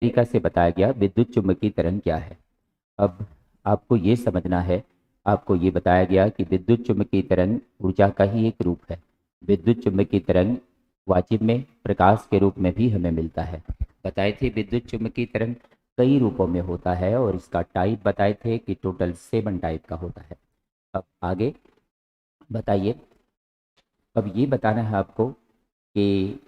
तरीका से बताया गया विद्युत चुम्बकीय तरंग क्या है। अब आपको ये समझना है, आपको ये बताया गया कि विद्युत चुम्बकीय तरंग ऊर्जा का ही एक रूप है। विद्युत चुम्बकीय तरंग वाजिब में प्रकाश के रूप में भी हमें मिलता है। बताए थे विद्युत चुम्बकीय तरंग कई रूपों में होता है और इसका टाइप बताए थे कि टोटल 7 टाइप का होता है। अब आगे बताइए, अब ये बताना है आपको कि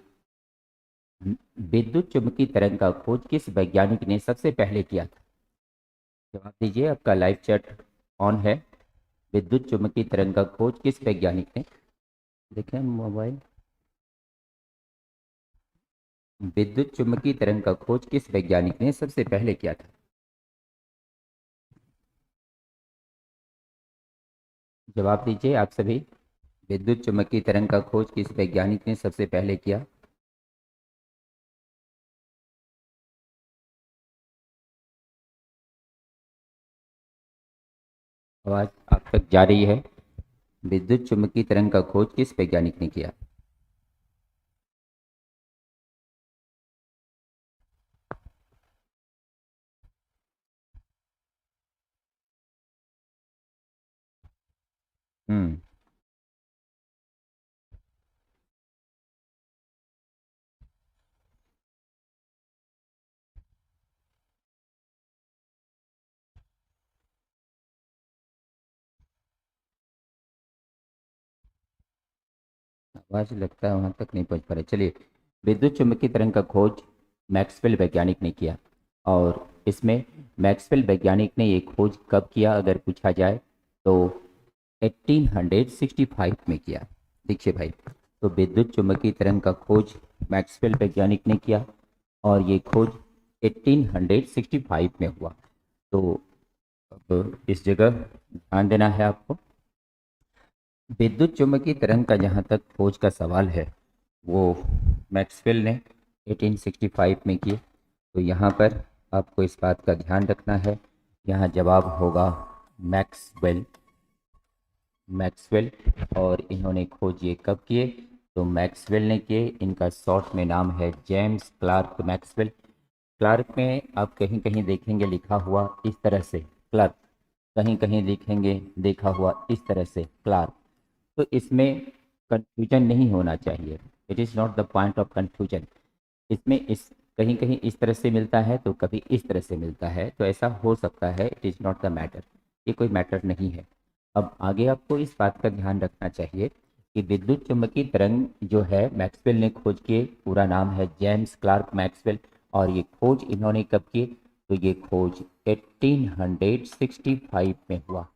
विद्युत चुम्बकीय तरंग का खोज किस वैज्ञानिक ने सबसे पहले किया था। जवाब दीजिए, आपका लाइव चैट ऑन है। विद्युत चुम्बकीय तरंग का खोज किस वैज्ञानिक ने, देखें मोबाइल, विद्युत चुम्बकीय तरंग का खोज किस वैज्ञानिक ने सबसे पहले किया था। जवाब दीजिए आप सभी, विद्युत चुम्बकीय तरंग का खोज किस वैज्ञानिक ने सबसे पहले किया। आवाज आप तक जा रही है। विद्युत चुम्बकीय तरंग का खोज किस वैज्ञानिक ने किया। हम्म आवाज लगता है वहां तक नहीं पहुंच पा रहे। चलिए, विद्युत चुम्बकीय तरंग का खोज मैक्सवेल वैज्ञानिक ने किया। और इसमें मैक्सवेल वैज्ञानिक ने ये खोज कब किया अगर पूछा जाए तो 1865 में किया। देखिए भाई, तो विद्युत चुम्बकीय तरंग का खोज मैक्सवेल वैज्ञानिक ने किया और ये खोज 1865 में हुआ। तो अब इस जगह ध्यान देना है आपको। विद्युत चुम्बकीय तरंग का जहाँ तक खोज का सवाल है वो मैक्सवेल ने 1865 में किए। तो यहाँ पर आपको इस बात का ध्यान रखना है, यहाँ जवाब होगा मैक्सवेल। मैक्सवेल, और इन्होंने खोज ये कब किए, तो मैक्सवेल ने किए। इनका शॉर्ट में नाम है जेम्स क्लार्क मैक्सवेल। क्लार्क में आप कहीं कहीं देखेंगे लिखा हुआ इस तरह से क्लार्क, कहीं कहीं लिखेंगे देखा हुआ इस तरह से क्लार्क। तो इसमें कंफ्यूजन नहीं होना चाहिए, it is not the point of confusion. इसमें इस कहीं कहीं इस तरह से मिलता है तो कभी इस तरह से मिलता है, तो ऐसा हो सकता है, it is not the matter, ये कोई मैटर नहीं है। अब आगे आपको इस बात का ध्यान रखना चाहिए कि विद्युत चुम्बकीय तरंग जो है मैक्सवेल ने खोज के, पूरा नाम है जेम्स क्लार्क मैक्सवेल, और ये खोज इन्होंने कब की, तो ये खोज 1865 में हुआ।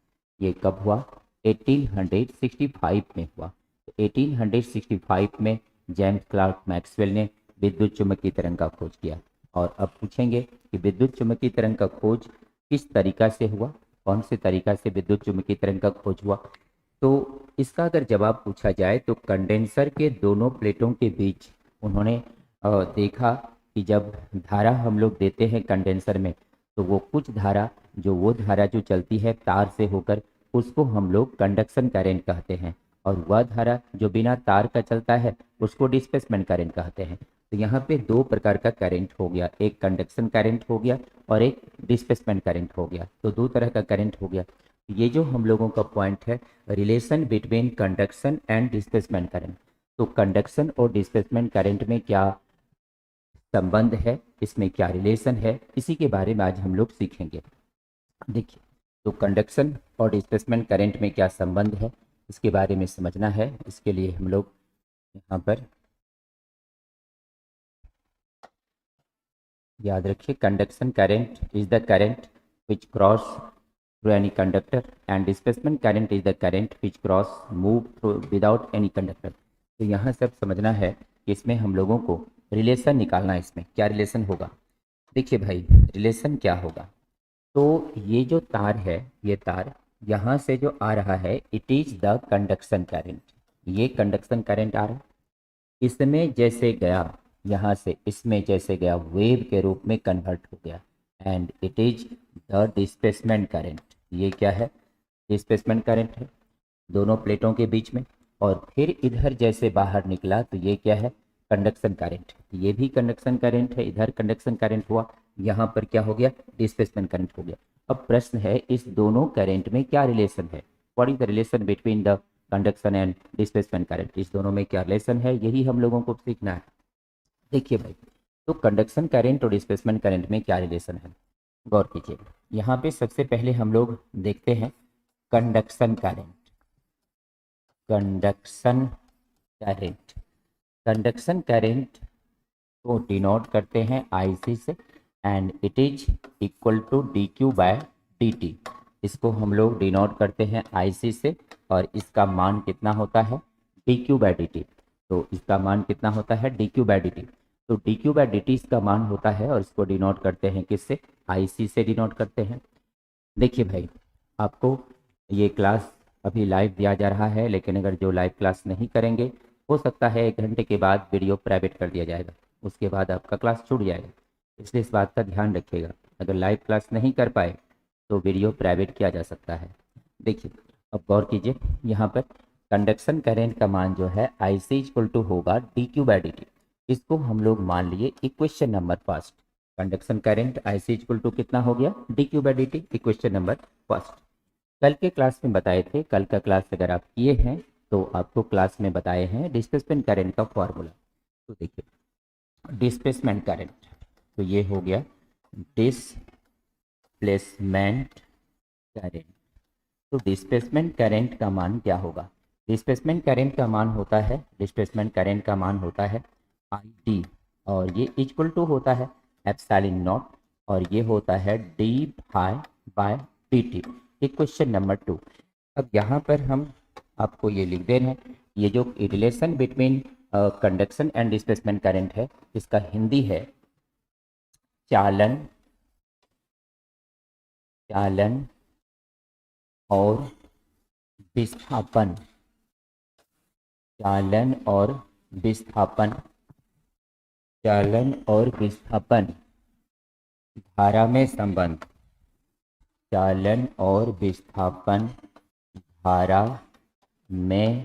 ये कब हुआ, 1865 में हुआ। 1865 में जेम्स क्लार्क मैक्सवेल ने विद्युत चुम्बकीय तरंग का खोज किया। और अब पूछेंगे कि विद्युत चुम्बकीय तरंग का खोज किस तरीका से हुआ, कौन से तरीका से विद्युत चुम्बकीय तरंग का खोज हुआ। तो इसका अगर जवाब पूछा जाए तो कंडेंसर के दोनों प्लेटों के बीच उन्होंने देखा कि जब धारा हम लोग देते हैं कंडेंसर में, तो वो कुछ धारा, वो धारा जो चलती है तार से होकर, उसको हम लोग कंडक्शन करंट कहते हैं। और वह धारा जो बिना तार का चलता है उसको डिस्प्लेसमेंट करंट कहते हैं। तो यहाँ पे दो प्रकार का करंट हो गया, एक कंडक्शन करंट हो गया और एक डिस्प्लेसमेंट करंट हो गया। तो दो तरह का करंट हो गया। ये जो हम लोगों का पॉइंट है, relation between conduction and displacement current. तो कंडक्शन और डिस्प्लेसमेंट करंट में क्या संबंध है, इसमें क्या रिलेशन है, इसी के बारे में आज हम लोग सीखेंगे। देखिए, तो कंडक्शन और डिस्प्लेसमेंट करंट में क्या संबंध है, इसके बारे में समझना है। इसके लिए हम लोग यहाँ पर याद रखिए, conduction current is the current which cross through any conductor and displacement current is the current which cross move through without any conductor. तो यहाँ सब समझना है कि इसमें हम लोगों को रिलेशन निकालना है। इसमें क्या रिलेशन होगा, देखिए भाई, रिलेशन क्या होगा। तो ये जो तार है, ये तार यहाँ से जो आ रहा है, it is the conduction current. ये कंडक्शन करंट आ रहा है, इसमें जैसे गया, यहाँ से इसमें जैसे गया वेव के रूप में कन्वर्ट हो गया, and it is the displacement current. ये क्या है, डिस्प्लेसमेंट करंट है दोनों प्लेटों के बीच में। और फिर इधर जैसे बाहर निकला तो ये क्या है, कंडक्शन करंट। ये भी कंडक्शन करंट है, इधर कंडक्शन करंट हुआ, यहाँ पर क्या हो गया, डिस्प्लेसमेंट करंट हो गया। अब प्रश्न है इस दोनों करंट में क्या रिलेशन है, what is the relation between the conduction and displacement current, इस दोनों में क्या रिलेशन है, यही हम लोगों को सीखना है। देखिए भाई, तो कंडक्शन करंट और डिस्प्लेसमेंट करंट में क्या रिलेशन है, गौर कीजिए। यहाँ पे सबसे पहले हम लोग देखते हैं conduction current. Conduction current, conduction current को डिनोट करते हैं IC से and it is equal to dq/dt। इसको हम लोग डिनोट करते हैं IC से और इसका मान कितना होता है dq/dt। तो इसका मान कितना होता है dq/dt। तो dq/dt इसका मान होता है और इसको डिनोट करते हैं किससे, IC से डिनोट करते हैं। देखिए भाई, आपको ये क्लास अभी लाइव दिया जा रहा है, लेकिन अगर जो लाइव क्लास नहीं करेंगे हो सकता है 1 घंटे के बाद वीडियो प्राइवेट कर दिया जाएगा, उसके बाद आपका क्लास छूट जाएगा। इसलिए इस बात का ध्यान रखिएगा, अगर लाइव क्लास नहीं कर पाए तो वीडियो प्राइवेट किया जा सकता है। देखिए अब गौर कीजिए, यहाँ पर कंडक्शन करेंट का मान जो है IC इक्वल टू होगा dq/dt। इसको हम लोग मान लिए equation number first. Conduction current IC equal to कितना हो गया dq/dt, इक्वेशन नंबर फर्स्ट। कल के क्लास में बताए थे, कल का क्लास अगर आप किए हैं तो आपको क्लास में बताए हैं डिस्प्लेसमेंट करंट का फॉर्मूला। तो देखिए डिस्प्लेसमेंट करंट, तो ये हो गया डिस्प्लेसमेंट करंट। तो डिस्प्लेसमेंट करंट का मान क्या होगा, डिस्प्लेसमेंट करंट का मान होता है, डिस्प्लेसमेंट करंट का मान होता है ID और ये इक्वल टू होता है एप्सिलॉन नॉट और ये होता है d/dt। Equation number 2। अब यहाँ पर हम आपको ये लिख दे रहे हैं, ये जो relation between conduction and displacement current है, इसका हिंदी है चालन, चालन और विस्थापन, चालन और विस्थापन, चालन और विस्थापन धारा में संबंध, चालन और विस्थापन धारा में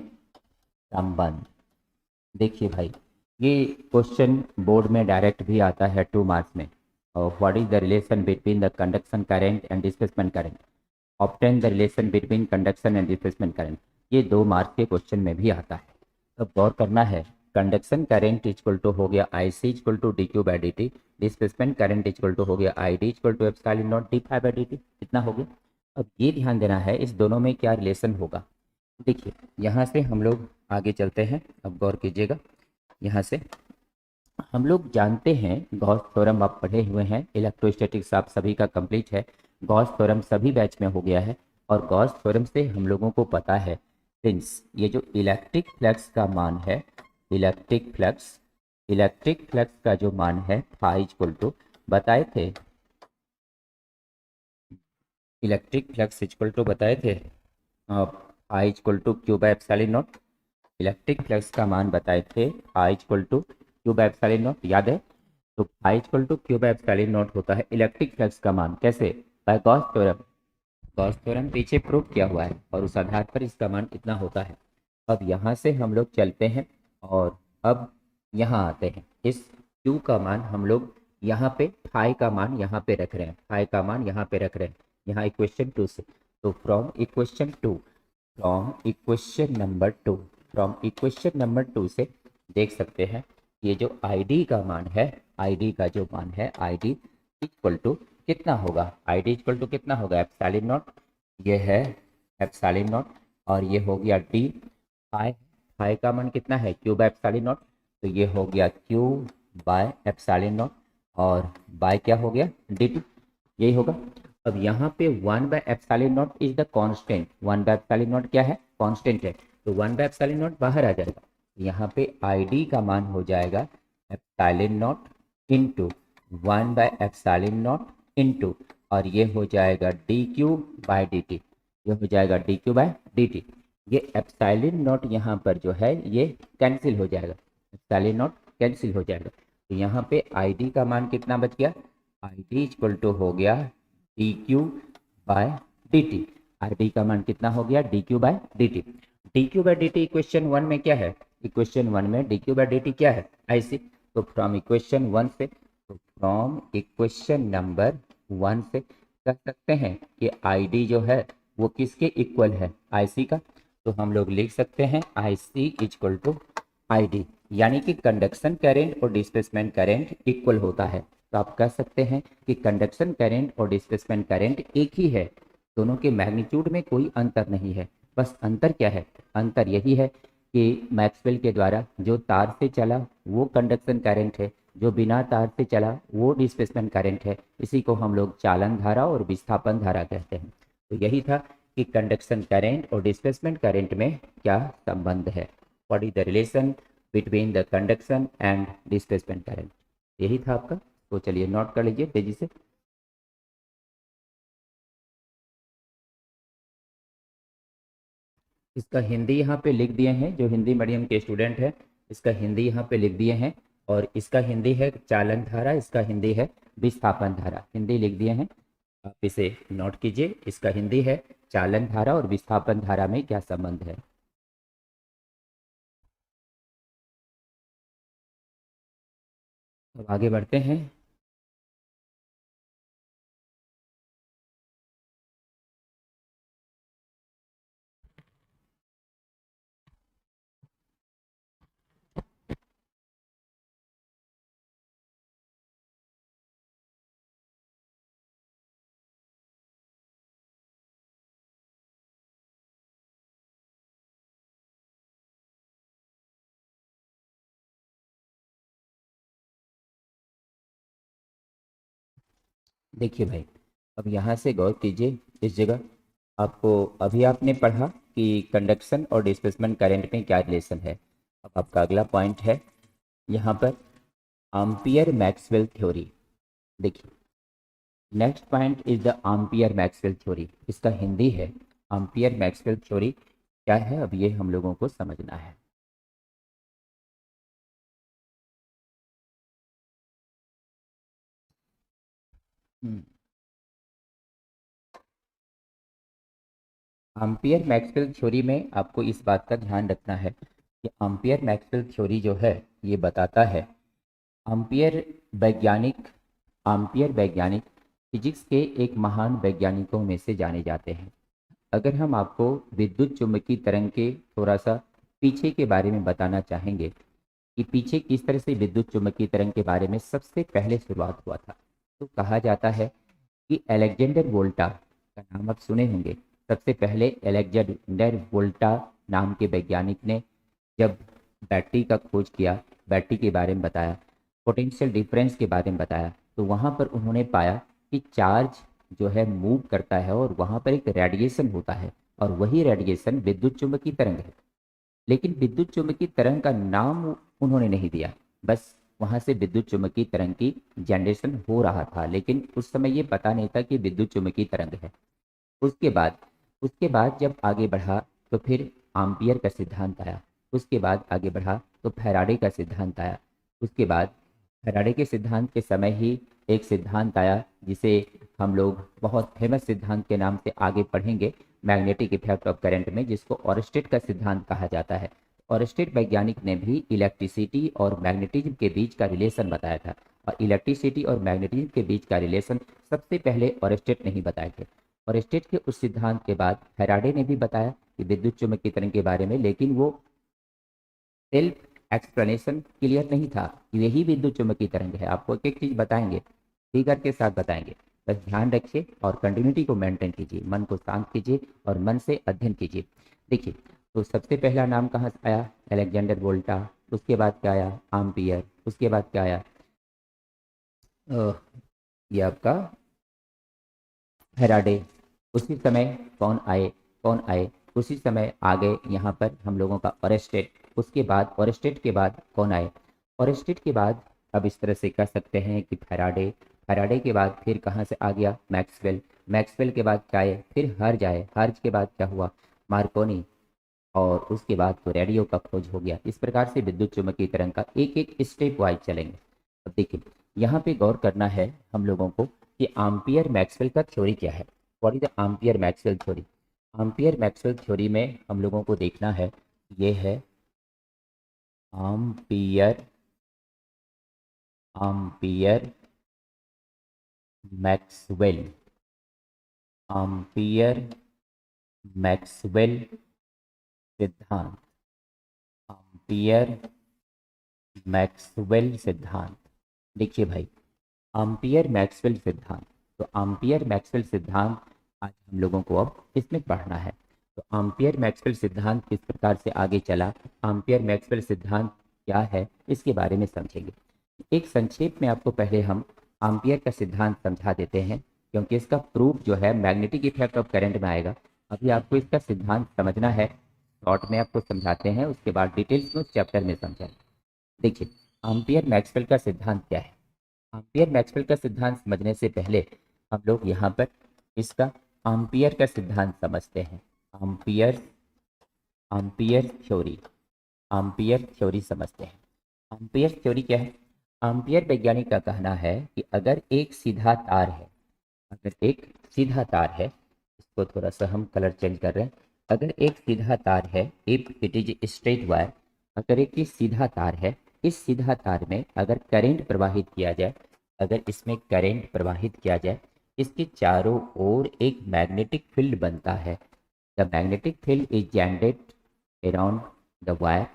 संबंध। देखिए भाई, ये क्वेश्चन बोर्ड में डायरेक्ट भी आता है 2 मार्क्स में। What is the relation between the conduction current and displacement current, obtain the relation between conduction and displacement current, ये 2 मार्क्स के क्वेश्चन में भी आता है। अब गौर करना है, कंडक्शन करंट इक्वल टू हो गया IC equal to dq/dt, displacement current equal to हो गया ID equal to epsilon naught d/dt। इतना हो गया। अब ये ध्यान देना है इस दोनों में क्या रिलेशन होगा। देखिए यहाँ से हम लोग आगे चलते हैं, अब गौर कीजिएगा। यहाँ से हम लोग जानते हैं गॉस थ्योरम आप पढ़े हुए हैं, इलेक्ट्रोस्टैटिक्स आप सभी का कंप्लीट है, गॉस थ्योरम सभी बैच में हो गया है और गॉस थ्योरम से हम लोगों को पता है सिंस ये जो इलेक्ट्रिक फ्लक्स का मान है, इलेक्ट्रिक फ्लक्स का जो मान है फाई इक्वल टू बताए थे, इलेक्ट्रिक फ्लक्स इक्वल टू बताए थे फाई इक्वल टू q/एप्सिलॉन नॉट। इलेक्ट्रिक फ्लक्स का मान बताए थे फाई इक्वल टू q/एप्सिलॉन नॉट, याद है। तो फाई इक्वल टू q/एप्सिलॉन नॉट होता है इलेक्ट्रिक फ्लक्स का मान, कैसे, by Gauss theorem. Gauss theorem पीछे प्रूव किया हुआ है और उस आधार पर इसका मान इतना होता है। अब यहाँ से हम लोग चलते हैं और अब यहाँ आते हैं, इस Q का मान हम लोग यहाँ पे फाई का मान यहाँ पे रख रहे हैं, फाई का मान यहाँ पे रख रहे हैं, यहाँ इक्वेशन 2 से। तो फ्रॉम इक्वेशन नंबर 2 से देख सकते हैं ये जो ID का मान है, ID का जो मान है ID इक्वल टू कितना होगा, ID इक्वल टू कितना होगा एप्सिलॉन नॉट, ये है एप्सिलॉन नॉट और ये हो गया d फाई का मान कितना है q/एप्सिलॉन नॉट, तो ये हो गया q/एप्सिलॉन नॉट और बाय क्या हो गया dt, यही होगा। अब यहाँ पे 1/एप्सिलॉन नॉट इज द कांस्टेंट, 1/एप्सिलॉन नॉट क्या है कांस्टेंट है, तो 1/एप्सिलॉन नॉट बाहर आ जाएगा। यहाँ पे ID का मान हो जाएगा एप्सिलॉन नॉट इंटू 1/एप्सिलॉन नॉट इंटू और ये हो जाएगा dq/dt, ये हो जाएगा dq/dt। ये एप्सिलॉन नॉट यहाँ पर जो है ये कैंसिल हो जाएगा, एप्सिलॉन नॉट कैंसिल हो जाएगा। तो यहाँ पे ID का मान कितना बच गया, ID इक्वल टू हो गया dq/dt, ID का मान कितना हो गया dq/dt। dq/dt इक्वेशन 1 में क्या है, इक्वेशन 1 में dq/dt क्या है IC, तो फ्रॉम इक्वेशन 1 से तो फ्रॉम इक्वेशन नंबर 1 से कह सकते हैं कि आईडी जो है वो किसके इक्वल है, आईसी का। तो हम लोग लिख सकते हैं आईसी इक्वल टू आईडी, यानी कि कंडक्शन करंट और डिस्प्लेसमेंट करंट इक्वल होता है। तो आप कह सकते हैं कि कंडक्शन करंट और डिस्प्लेसमेंट करंट एक ही है, दोनों के मैग्नीट्यूड में कोई अंतर नहीं है। बस अंतर क्या है, अंतर यही है कि मैक्सवेल के द्वारा जो तार से चला वो कंडक्शन करंट है, जो बिना तार से चला वो डिस्प्लेसमेंट करंट है। इसी को हम लोग चालन धारा और विस्थापन धारा कहते हैं। तो यही था कि कंडक्शन करंट और डिस्प्लेसमेंट करंट में क्या संबंध है, what is the relation between the conduction and displacement current, यही था आपका। तो चलिए नोट कर लीजिए तेजी से। इसका हिंदी यहाँ पे लिख दिए हैं, जो हिंदी मीडियम के स्टूडेंट हैं इसका हिंदी यहाँ पे लिख दिए हैं। और इसका हिंदी है चालन धारा, इसका हिंदी है विस्थापन धारा, हिंदी लिख दिए हैं, आप इसे नोट कीजिए। इसका हिंदी है चालन धारा और विस्थापन धारा में क्या संबंध है। अब आगे बढ़ते हैं। देखिए भाई, अब यहाँ से गौर कीजिए इस जगह, आपको अभी आपने पढ़ा कि कंडक्शन और डिस्प्लेसमेंट करंट में क्या रिलेशन है। अब आपका अगला पॉइंट है यहाँ पर एम्पियर मैक्सवेल थ्योरी। देखिए, next point is the ampere Maxwell theory, इसका हिंदी है एम्पियर मैक्सवेल थ्योरी। क्या है अब ये हम लोगों को समझना है। एम्पियर मैक्सवेल थ्योरी में आपको इस बात का ध्यान रखना है कि एम्पियर मैक्सवेल थ्योरी जो है ये बताता है, एम्पियर वैज्ञानिक एम्पियर वैज्ञानिक फिजिक्स के एक महान वैज्ञानिकों में से जाने जाते हैं। अगर हम आपको विद्युत चुम्बकीय तरंग के थोड़ा सा पीछे के बारे में बताना चाहेंगे कि पीछे किस तरह से विद्युत चुम्बकीय तरंग के बारे में सबसे पहले शुरुआत हुआ था, तो कहा जाता है कि अलेक्जेंडर वोल्टा का नाम आप सुने होंगे। सबसे पहले अलेक्जेंडर वोल्टा नाम के वैज्ञानिक ने जब बैटरी का खोज किया, बैटरी के बारे में बताया, पोटेंशियल डिफरेंस के बारे में बताया, तो वहाँ पर उन्होंने पाया कि चार्ज जो है मूव करता है और वहाँ पर एक रेडिएशन होता है, और वही रेडिएशन विद्युत चुम्बकीय तरंग है। लेकिन विद्युत चुम्बकीय तरंग का नाम उन्होंने नहीं दिया, बस वहां से विद्युत चुम्बकीय तरंग की जनरेशन हो रहा था, लेकिन उस समय ये पता नहीं था कि विद्युत चुम्बकीय तरंग है। उसके बाद उसके बाद जब आगे बढ़ा तो फिर एम्पियर का सिद्धांत आया। उसके बाद आगे बढ़ा तो फैराडे का सिद्धांत आया। उसके बाद फैराडे के सिद्धांत के समय ही एक सिद्धांत आया जिसे हम लोग बहुत फेमस सिद्धांत के नाम से आगे पढ़ेंगे, मैग्नेटिक इफेक्ट ऑफ करंट में, जिसको ऑरस्टेड का सिद्धांत कहा जाता है। ऑरस्टेड वैज्ञानिक ने भी इलेक्ट्रिसिटी और मैग्नेटिज्म के बीच का रिलेशन बताया था, और इलेक्ट्रिसिटी और मैग्नेटिज्म के बीच का रिलेशन सबसे पहले ऑरस्टेड ने ही बताए थे। ऑरस्टेड के उस सिद्धांत के बाद फैराडे ने भी बताया कि विद्युत चुम्बकीय तरंग के बारे में, लेकिन वो सेल्फ एक्सप्लेनेशन क्लियर नहीं था कि यही विद्युत चुम्बकीय तरंग है। आपको एक एक चीज बताएंगे, फिगर के साथ बताएंगे, बस ध्यान रखिए और कंटिन्यूटी को मेंटेन कीजिए, मन को शांत कीजिए और मन से अध्ययन कीजिए। देखिए, तो सबसे पहला नाम कहाँ से आया, अलेक्जेंडर वोल्टा। उसके बाद क्या आया, एम्पियर। उसके बाद क्या आया, अ, ये आपका फैराडे। उसी समय कौन आए, उसी समय आ गए यहाँ पर हम लोगों का ऑरेस्टेड। उसके बाद ऑरेस्टेड के बाद कौन आए, ऑरेस्टेड के बाद अब इस तरह से कह सकते हैं कि फैराडे। फैराडे के बाद फिर कहाँ से आ गया, मैक्सवेल। मैक्सवेल के बाद क्या आए, फिर हर्ज आए। हर्ज के बाद क्या हुआ, मार्कोनी। और उसके बाद तो रेडियो का खोज हो गया। इस प्रकार से विद्युत चुम्बकीय तरंग का एक एक स्टेप वाइज चलेंगे। अब देखिए, यहाँ पे गौर करना है हम लोगों को कि एम्पियर मैक्सवेल का थ्योरी क्या है, what is the ampere Maxwell theory. Ampere Maxwell theory में हम लोगों को देखना है, ये है ampere ampere Maxwell, ampere Maxwell सिद्धांत, एम्पियर मैक्सवेल सिद्धांत। देखिए भाई, एम्पियर मैक्सवेल सिद्धांत, तो एम्पियर मैक्सवेल सिद्धांत आज हम लोगों को अब इसमें पढ़ना है। तो एम्पियर मैक्सवेल सिद्धांत किस प्रकार से आगे चला, एम्पियर मैक्सवेल सिद्धांत क्या है, इसके बारे में समझेंगे। एक संक्षेप में आपको पहले हम एम्पियर का सिद्धांत समझा देते हैं, क्योंकि इसका प्रूफ जो है मैग्नेटिक इफेक्ट ऑफ करंट में आएगा। अभी आपको इसका सिद्धांत समझना है, शॉर्ट में आपको समझाते हैं, उसके बाद डिटेल्स में उस चैप्टर में समझाएंगे। देखिए, एम्पियर मैक्सवेल का सिद्धांत क्या है। एम्पियर मैक्सवेल का सिद्धांत समझने से पहले हम लोग यहाँ पर इसका एम्पियर का सिद्धांत समझते हैं। Ampere ampere theory, ampere theory समझते हैं। एम्पियर थ्योरी क्या है। एम्पियर वैज्ञानिक का कहना है कि अगर एक सीधा तार है, अगर एक सीधा तार है, इसको थोड़ा सा हम कलर चेंज कर रहे हैं। अगर एक सीधा तार है, if it is straight wire, अगर एक ये सीधा तार है, इस सीधा तार में अगर करंट प्रवाहित किया जाए, अगर इसमें करंट प्रवाहित किया जाए, इसके चारों ओर एक मैग्नेटिक फील्ड बनता है। The magnetic field is generate around the wire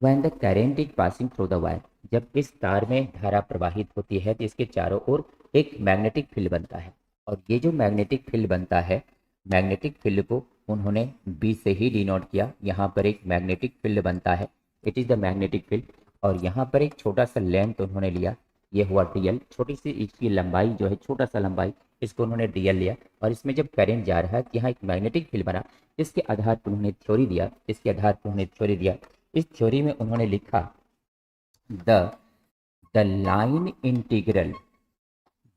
when the current is passing through the wire. जब इस तार में धारा प्रवाहित होती है तो इसके चारों ओर एक मैग्नेटिक फील्ड बनता है, और ये जो मैग्नेटिक फील्ड बनता है, मैग्नेटिक फील्ड को उन्होंने बी से ही डिनोट किया। यहाँ पर एक मैग्नेटिक फील्ड बनता है, it is the magnetic field, और यहाँ पर एक छोटा सा लेंथ उन्होंने लिया, ये हुआ डीएल। छोटी सी इसकी लंबाई जो है, छोटा सा लंबाई, इसको उन्होंने डीएल लिया, और इसमें जब करंट जा रहा है तो यहाँ एक मैग्नेटिक फील्ड बना। इसके आधार पर उन्होंने थ्योरी दिया, इसके आधार पर उन्होंने थ्योरी दिया। इस थ्योरी में उन्होंने लिखा the the line integral,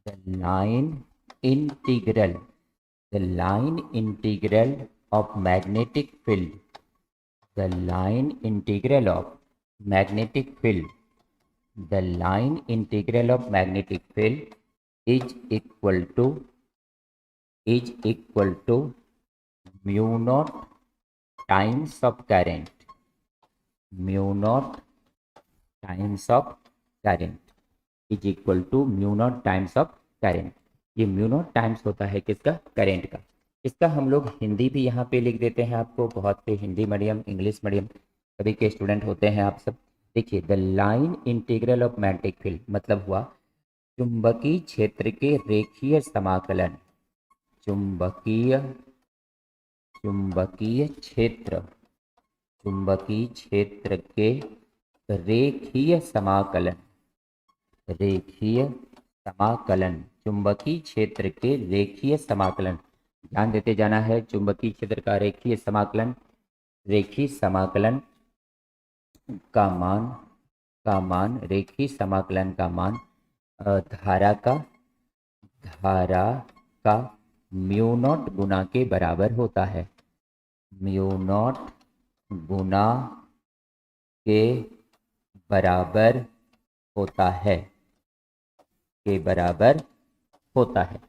the line integral, the line integral of magnetic field, the line integral of magnetic field, the line integral of magnetic field is equal to mu naught times of current, mu naught times of current is equal to mu naught times of current। ये mu naught times होता है किसका, current का। इसका हम लोग हिंदी भी यहाँ पे लिख देते हैं आपको, बहुत से हिंदी मीडियम इंग्लिश मीडियम सभी के स्टूडेंट होते हैं आप सब। देखिए, the line integral of magnetic field मतलब हुआ चुंबकीय क्षेत्र के रेखीय समाकलन, चुंबकीय चुंबकीय क्षेत्र, चुंबकीय क्षेत्र के रेखीय समाकलन, रेखीय समाकलन, चुंबकीय क्षेत्र के रेखीय समाकलन। ध्यान देते जाना है, चुंबकीय क्षेत्र का रेखीय समाकलन, रेखीय समाकलन का मान रेखीय समाकलन का मान धारा का म्यू नॉट गुना के बराबर होता है, म्यू नॉट गुना के बराबर होता है, के बराबर होता है।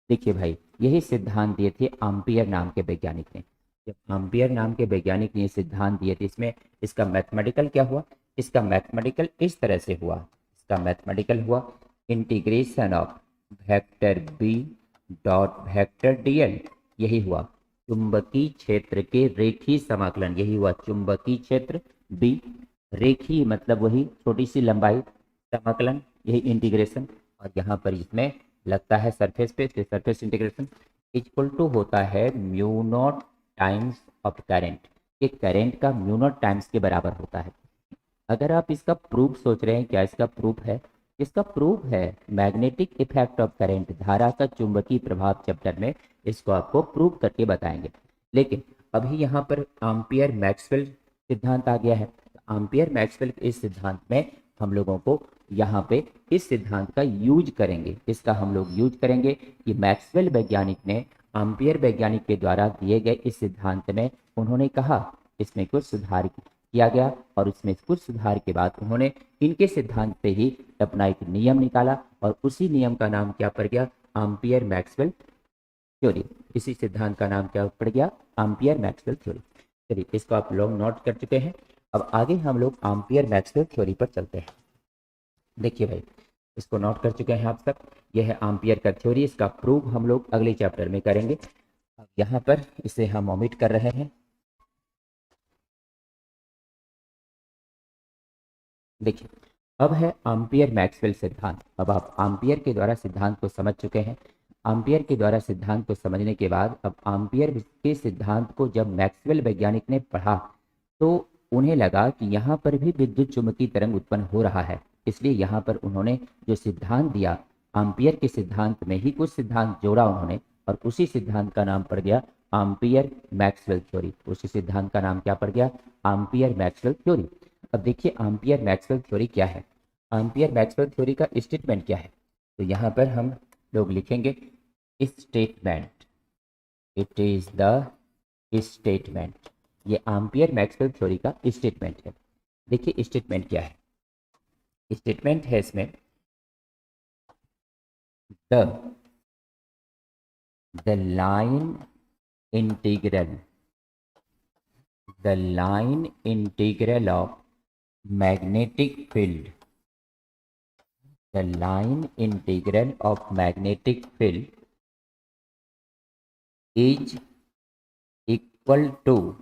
देखिए भाई, यही सिद्धांत दिए थे एम्पियर नाम के वैज्ञानिक ने। जब एम्पियर नाम के वैज्ञानिक ने सिद्धांत दिए थे, इसमें इसका मैथमेटिकल क्या हुआ, इसका मैथमेटिकल इस तरह से हुआ, इसका मैथमेटिकल हुआ integration of vector B dot vector DL, यही हुआ चुंबकीय क्षेत्र के रेखीय समाकलन, यही हुआ चुंबकीय क्षेत्र बी, रेखीय मतलब वही छोटी सी लंबाई, समाकलन यही इंटीग्रेशन, और यहाँ पर इसमें लगता है सरफेस पे, सरफेस इंटीग्रेशन इक्वल टू होता है mu naught times of current, ये करंट का म्यू नॉट टाइम्स के बराबर होता है। अगर आप इसका प्रूफ सोच रहे हैं, क्या इसका प्रूफ है, इसका प्रूफ है मैग्नेटिक इफेक्ट ऑफ करंट, धारा का चुंबकीय प्रभाव चैप्टर में इसको आपको प्रूफ करके बताएंगे। लेकिन अभी यहाँ पर एम्पियर मैक्सवेल सिद्धांत आ गया है, तो एम्पियर मैक्सवेल इस सिद्धांत में हम लोगों को यहाँ पे इस सिद्धांत का यूज करेंगे, इसका हम लोग यूज करेंगे कि मैक्सवेल वैज्ञानिक ने एम्पियर वैज्ञानिक के द्वारा दिए गए इस सिद्धांत में उन्होंने कहा इसमें कुछ सुधार किया गया, और उसमें कुछ सुधार के बाद उन्होंने इनके सिद्धांत से ही अपना एक नियम निकाला, और उसी नियम का नाम क्या पड़ गया, एम्पियर मैक्सवेल थ्योरी। इसी सिद्धांत का नाम क्या पड़ गया, एम्पियर मैक्सवेल थ्योरी। चलिए, इसको आप लोग नोट कर चुके हैं। अब आगे हम लोग एम्पियर मैक्सवेल थ्योरी पर चलते हैं। देखिए भाई, इसको नोट कर चुके हैं आप सब। यह है एम्पियर का थ्योरी, इसका प्रूफ हम लोग अगले चैप्टर में करेंगे। अब यहाँ पर इसे हम ओमिट कर रहे हैं। देखिए, अब है एम्पियर मैक्सवेल सिद्धांत। अब आप एम्पियर के द्वारा सिद्धांत को समझ चुके हैं। एम्पियर के द्वारा सिद्धांत को समझने के बाद अब एम्पियर के सिद्धांत को जब मैक्सवेल वैज्ञानिक ने पढ़ा तो उन्हें लगा कि यहाँ पर भी विद्युत चुम्बकीय तरंग उत्पन्न हो रहा है। इसलिए यहाँ पर उन्होंने जो सिद्धांत दिया, एम्पियर के सिद्धांत में ही कुछ सिद्धांत जोड़ा उन्होंने, और उसी सिद्धांत का नाम पड़ गया एम्पियर मैक्सवेल थ्योरी। उसी सिद्धांत का नाम क्या पड़ गया? Ampere Maxwell theory. अब देखिए एम्पियर मैक्सवेल थ्योरी क्या है, एम्पियर मैक्सवेल थ्योरी का स्टेटमेंट क्या है। तो यहाँ पर हम लोग लिखेंगे statement, it is the statement. ये एम्पियर मैक्सवेल थ्योरी का स्टेटमेंट है। देखिए स्टेटमेंट क्या है, स्टेटमेंट है इसमें the line integral, the line integral of magnetic field, the line integral of magnetic field is equal to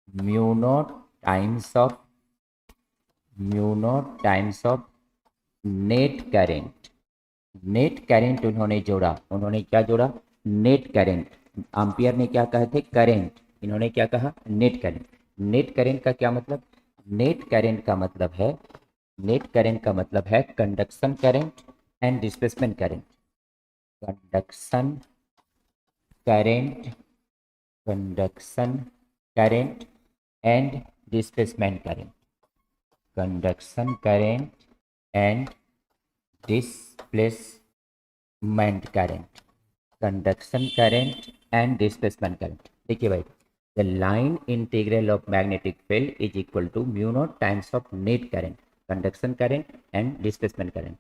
mu naught times of net current. Net current उन्होंने जोड़ा, उन्होंने क्या जोड़ा? Net current. एम्पियर ने क्या कहा थे? करंट। इन्होंने क्या कहा? Net current. नेट करंट का क्या मतलब? नेट करंट का मतलब है, नेट करंट का मतलब है conduction current and displacement current. Conduction current, conduction current and displacement current, conduction current and displacement current, conduction current and displacement current. देखिए भाई, the line integral of magnetic field is equal to mu naught times of net current, conduction current and displacement current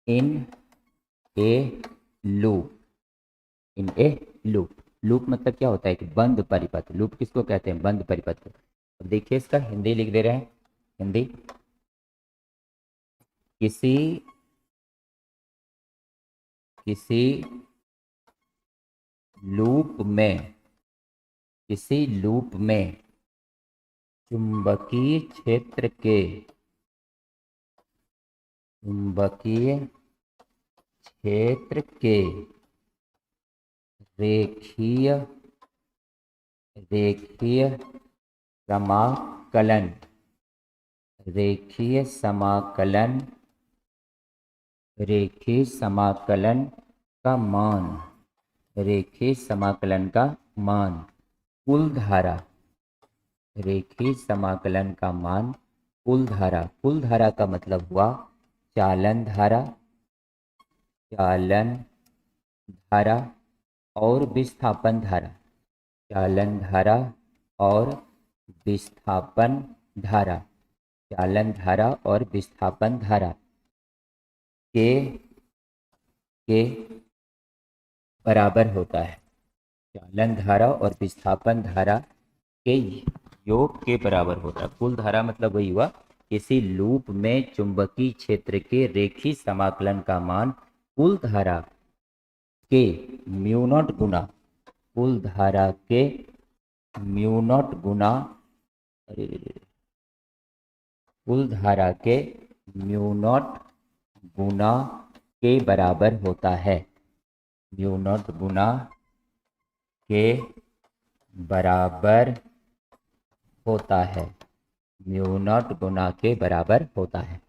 in a loop. In a loop, loop मतलब क्या होता है? कि बंद परिपथ। Loop किसको कहते हैं? बंद परिपथ। अब देखिए इसका हिंदी लिख दे रहे हैं। हिंदी, किसी लूप में, किसी लूप में चुंबकीय क्षेत्र के, चुंबकीय क्षेत्र के रेखीय समाकलन, रेखीय समाकलन, रेखीय समाकलन का मान, रेखीय समाकलन का मान कुल धारा, रेखीय समाकलन का मान कुल धारा। कुल धारा का मतलब हुआ चालन धारा, चालन धारा और विस्थापन धारा, चालन धारा और विस्थापन धारा, चालन धारा और विस्थापन धारा के बराबर होता है। चालन धारा और विस्थापन धारा के योग के बराबर होता है। कुल धारा मतलब वही हुआ, किसी लूप में चुंबकीय क्षेत्र के रेखीय समाकलन का मान कुल धारा के म्यू नॉट गुना, कुल धारा के म्यू नॉट गुना, कुल धारा के म्यू नॉट गुना के बराबर होता है। म्यू नॉट गुना के बराबर होता है, म्यू नॉट गुना के बराबर होता है।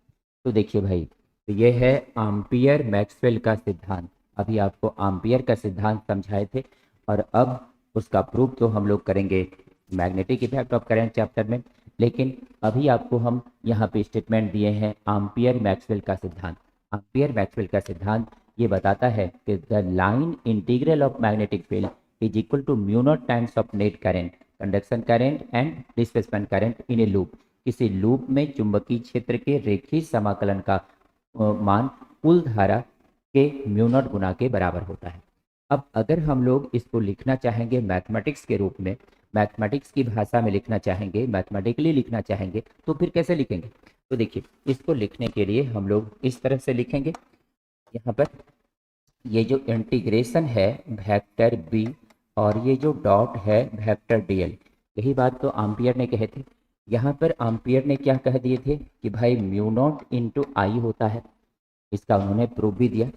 तो देखिए भाई, तो ये है एम्पियर मैक्सवेल का सिद्धांत। अभी आपको एम्पियर का सिद्धांत समझाए थे, और अब उसका प्रूफ तो हम लोग करेंगे magnetic effect of current chapter में। लेकिन अभी आपको हम यहाँ पे स्टेटमेंट दिए हैं एम्पियर मैक्सवेल का सिद्धांत। एम्पियर मैक्सवेल का सिद्धांत ये बताता है कि the line integral of magnetic field is equal to mu naught times of net current, conduction current and displacement current in a loop. किसी लूप में चुंबकीय क्षेत्र के रेखीय समाकलन का मान कुल धारा के म्यू नॉट गुना के बराबर होता है। अब अगर हम लोग इसको लिखना चाहेंगे मैथमेटिक्स के रूप में, मैथमेटिक्स की भाषा में लिखना चाहेंगे, मैथमेटिकली लिखना चाहेंगे, तो फिर कैसे लिखेंगे? तो देखिए, इसको लिखने के लिए हम लोग इस तरह से लिखेंगे। यहाँ पर ये जो इंटीग्रेशन है वेक्टर बी और ये जो डॉट है वेक्टर डीएल, यही बात तो एम्पियर ने कहे थे। यहाँ पर एम्पियर ने क्या कह दिए थे कि भाई म्यू नॉट इंटू आई होता है, इसका उन्होंने प्रूफ भी दिया।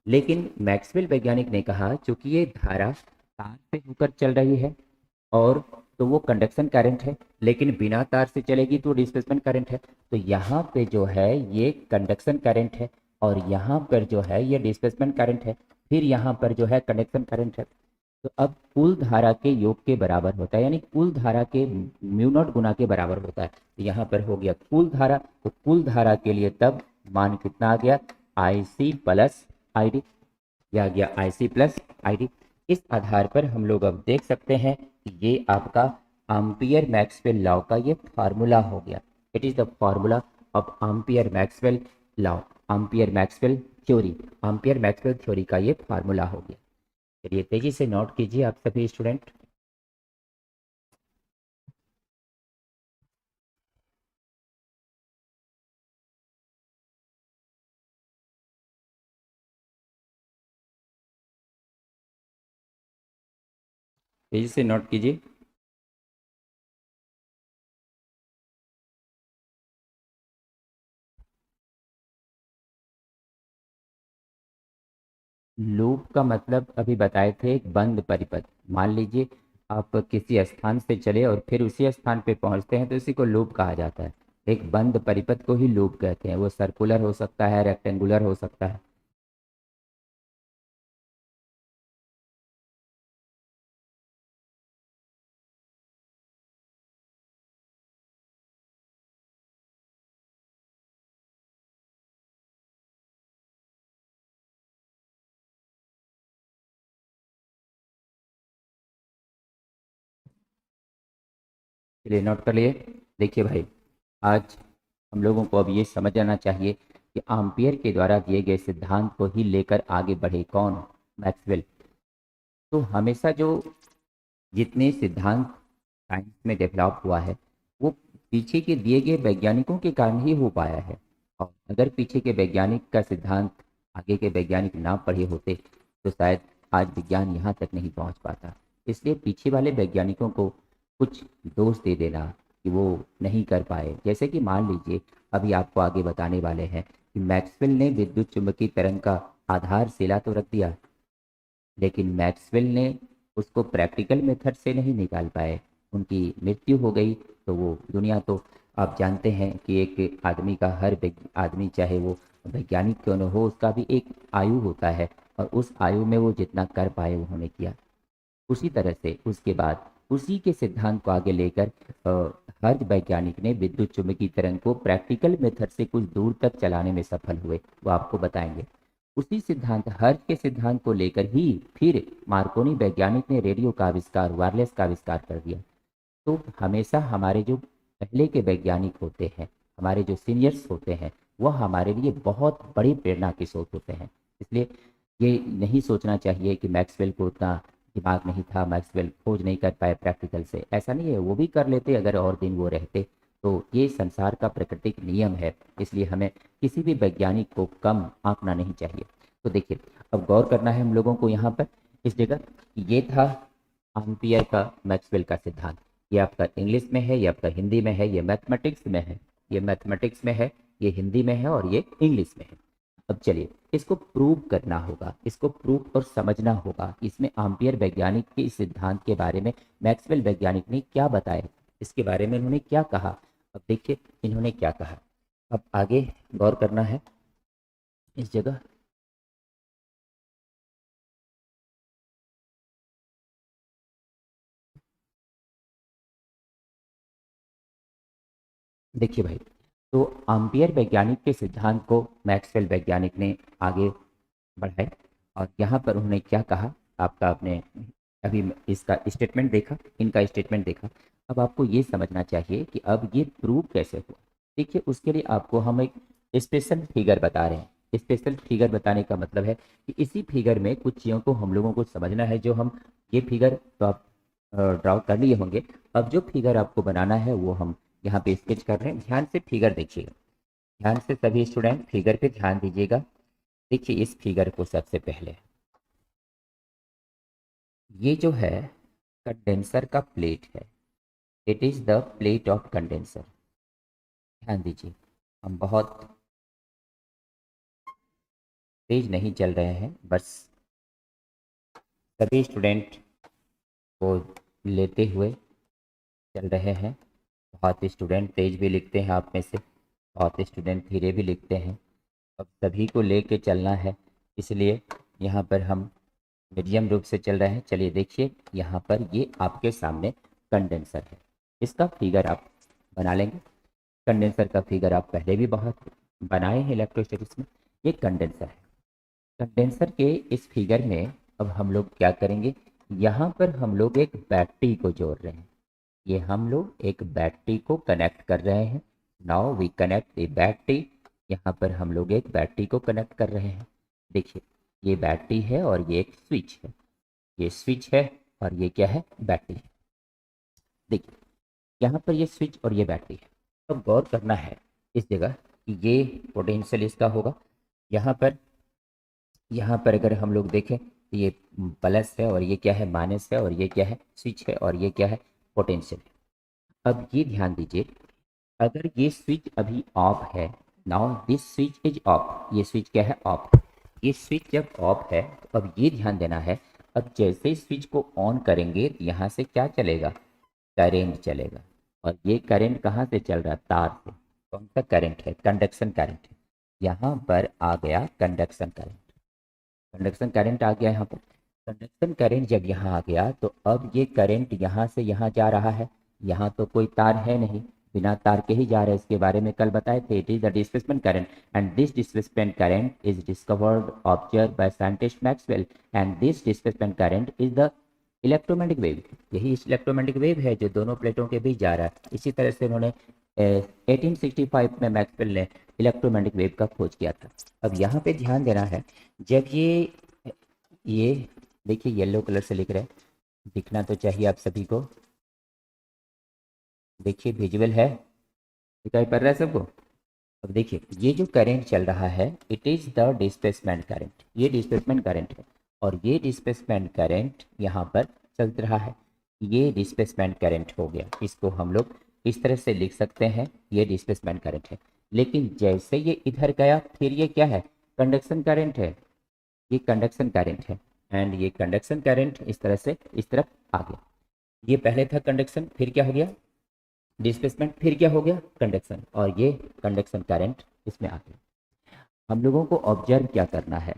लेकिन मैक्सवेल वैज्ञानिक ने कहा चूंकि ये धारा तार पे होकर चल रही है और तो वो कंडक्शन करंट है, लेकिन बिना तार से चलेगी तो डिस्प्लेसमेंट करंट है। तो यहाँ पे जो है ये कंडक्शन करंट है और यहाँ पर जो है ये डिस्प्लेसमेंट करंट है, फिर यहाँ पर जो है कंडक्शन करंट है। तो अब कुल धारा के योग के बराबर होता है, यानी कुल धारा के म्यू नॉट गुना के बराबर होता है। तो यहाँ पर हो गया कुल धारा, तो कुल धारा के लिए तब मान कितना आ गया, आई सी प्लस आई डी, या गया आई सी प्लस आई डी। इस आधार पर हम लोग अब देख सकते हैं कि ये आपका एम्पियर मैक्सवेल लॉ का ये फार्मूला हो गया। It is the formula of ampere Maxwell law, ampere Maxwell theory, ampere Maxwell theory का ये फार्मूला हो गया। चलिए तेजी से नोट कीजिए आप सभी स्टूडेंट। तेजी से नोट कीजिए। लूप का मतलब अभी बताए थे एक बंद परिपथ। मान लीजिए आप किसी स्थान से चले और फिर उसी स्थान पे पहुंचते हैं तो इसी को लूप कहा जाता है। एक बंद परिपथ को ही लूप कहते हैं। वो सर्कुलर हो सकता है, रेक्टेंगुलर हो सकता है। चलिए नोट कर लिए। देखिए भाई, आज हम लोगों को अब ये समझ आना चाहिए कि एम्पियर के द्वारा दिए गए सिद्धांत को ही लेकर आगे बढ़े कौन, मैक्सवेल। तो हमेशा जो जितने सिद्धांत साइंस में डेवलप हुआ है वो पीछे के दिए गए वैज्ञानिकों के कारण ही हो पाया है। और अगर पीछे के वैज्ञानिक का सिद्धांत आगे के वैज्ञानिक ना पढ़े होते तो शायद आज विज्ञान यहाँ तक नहीं पहुँच पाता। इसलिए पीछे वाले वैज्ञानिकों को कुछ दोष दे देना कि वो नहीं कर पाए, जैसे कि मान लीजिए अभी आपको आगे बताने वाले हैं कि मैक्सवेल ने विद्युत चुंबकीय तरंग का आधारशिला तो रख दिया, लेकिन मैक्सवेल ने उसको प्रैक्टिकल मेथड से नहीं निकाल पाए। उनकी मृत्यु हो गई। तो वो दुनिया तो आप जानते हैं कि एक आदमी का हर आदमी चाहे वो वैज्ञानिक क्यों न हो उसका भी एक आयु होता है और उस आयु में वो जितना कर पाए उन्होंने किया। उसी तरह से उसके बाद उसी के सिद्धांत को आगे लेकर हर वैज्ञानिक ने विद्युत चुंबकीय तरंग को प्रैक्टिकल मेथड से कुछ दूर तक चलाने में सफल हुए, वो आपको बताएंगे। उसी सिद्धांत हर्ट के सिद्धांत को लेकर ही फिर मार्कोनी वैज्ञानिक ने रेडियो का आविष्कार, वायरलेस का आविष्कार कर दिया। तो हमेशा हमारे जो पहले के वैज्ञानिक होते हैं, हमारे जो सीनियर्स होते हैं, वह हमारे लिए बहुत बड़ी प्रेरणा के स्रोत होते हैं। इसलिए ये नहीं सोचना चाहिए कि मैक्सवेल को उतना दिमाग नहीं था, मैक्सवेल खोज नहीं कर पाए प्रैक्टिकल से। ऐसा नहीं है, वो भी कर लेते अगर और दिन वो रहते। तो ये संसार का प्राकृतिक नियम है, इसलिए हमें किसी भी वैज्ञानिक को कम आंकना नहीं चाहिए। तो देखिए, अब गौर करना है हम लोगों को यहाँ पर इस जगह। ये था एम्पियर का मैक्सवेल का सिद्धांत। ये आपका इंग्लिश में है, ये आपका हिंदी में है, ये मैथमेटिक्स में है, ये मैथमेटिक्स में है, ये हिंदी में है और ये इंग्लिश में है। अब चलिए इसको प्रूव करना होगा, इसको प्रूव और समझना होगा। इसमें एम्पियर वैज्ञानिक के इस सिद्धांत के बारे में मैक्सवेल वैज्ञानिक ने क्या बताया, इसके बारे में उन्होंने क्या कहा। अब देखिए इन्होंने क्या कहा, अब आगे गौर करना है इस जगह। देखिए भाई, तो एम्पियर वैज्ञानिक के सिद्धांत को मैक्सवेल वैज्ञानिक ने आगे बढ़ाए और यहाँ पर उन्होंने क्या कहा, आपका आपने अभी इसका स्टेटमेंट देखा, इनका स्टेटमेंट देखा। अब आपको ये समझना चाहिए कि अब ये प्रूव कैसे हुआ। देखिए उसके लिए आपको हम एक स्पेशल फिगर बता रहे हैं। स्पेशल फिगर बताने का मतलब है कि इसी फिगर में कुछ चीज़ों को हम लोगों को समझना है। जो हम ये फिगर तो आप ड्रॉ कर लिए होंगे। अब जो फिगर आपको बनाना है वो हम यहाँ पे स्केच कर रहे हैं। ध्यान से फिगर देखिएगा, ध्यान से सभी स्टूडेंट फिगर पे ध्यान दीजिएगा। देखिए इस फिगर को सबसे पहले, ये जो है कंडेंसर का प्लेट है, it is the plate of condenser. ध्यान दीजिए, हम बहुत तेज नहीं चल रहे हैं, बस सभी स्टूडेंट को लेते हुए चल रहे हैं। बहुत स्टूडेंट तेज भी लिखते हैं आप में से, बहुत स्टूडेंट धीरे भी लिखते हैं। अब सभी को लेके चलना है, इसलिए यहाँ पर हम मीडियम रूप से चल रहे हैं। चलिए देखिए, यहाँ पर ये आपके सामने कंडेंसर है, इसका फिगर आप बना लेंगे। कंडेंसर का फिगर आप पहले भी बहुत बनाए हैं इलेक्ट्रोस्टैटिक्स में। ये कंडेंसर है। कंडेंसर के इस फिगर में अब हम लोग क्या करेंगे, यहाँ पर हम लोग एक बैटरी को जोड़ रहे हैं। ये हम लोग एक बैटरी को कनेक्ट कर रहे हैं। Now we connect the battery. यहाँ पर हम लोग एक बैटरी को कनेक्ट कर रहे हैं। देखिए ये बैटरी है और ये एक स्विच है, ये स्विच है और ये क्या है, बैटरी है। देखिए यहाँ पर ये स्विच और ये बैटरी है। तो गौर करना है इस जगह कि ये पोटेंशियल इसका होगा। यहाँ पर अगर हम लोग देखें तो ये प्लस है और ये क्या है, माइनस है, और ये क्या है, स्विच है, और ये क्या है, पोटेंशियल है। अब ये ध्यान दीजिए, अगर ये स्विच अभी ऑफ है, now this switch is of, ये स्विच क्या है, ऑफ। ये स्विच जब ऑफ है तो अब ये ध्यान देना है, अब जैसे ही स्विच को ऑन करेंगे तो यहाँ से क्या चलेगा, करेंट चलेगा। और ये करंट कहाँ से चल रहा है, तार से। कौन सा करंट है, कंडक्शन करंट है। यहाँ पर आ गया कंडक्शन करंट, कंडक्शन करंट आ गया यहाँ पर। कंडक्शन करंट जब यहाँ आ गया तो अब ये करंट यहाँ से यहाँ जा रहा है। यहाँ तो कोई तार है नहीं, बिना तार के ही जा रहा है। इसके बारे में कल बताए थे, it is the displacement current and this displacement current is discovered observe by scientist Maxwell and this displacement current is the electromagnetic wave. यही इलेक्ट्रोमैग्नेटिक वेव है जो दोनों प्लेटों के बीच जा रहा है। इसी तरह से उन्होंने 1865 में मैक्सवेल ने इलेक्ट्रोमैग्नेटिक वेव का खोज किया था। अब यहाँ पे ध्यान देना है, जब ये देखिए येलो कलर से लिख रहे हैं, दिखना तो चाहिए आप सभी को। देखिए विजुअल है, दिखाई पड़ रहा है सबको। अब देखिए ये जो करंट चल रहा है, it is the displacement current, ये डिस्प्लेसमेंट करंट है। और ये डिस्प्लेसमेंट करंट यहाँ पर चल रहा है, ये डिस्प्लेसमेंट करंट हो गया। इसको हम लोग इस तरह से लिख सकते हैं, ये डिस्प्लेसमेंट करंट है। लेकिन जैसे ये इधर गया फिर ये क्या है, कंडक्शन करंट है, ये कंडक्शन करंट है। एंड ये कंडक्शन करंट इस तरह से इस तरफ आ गया। ये पहले था कंडक्शन, फिर क्या हो गया, डिस्प्लेसमेंट, फिर क्या हो गया, कंडक्शन, और ये कंडक्शन करंट इसमें आ गया। हम लोगों को ऑब्जर्व क्या करना है,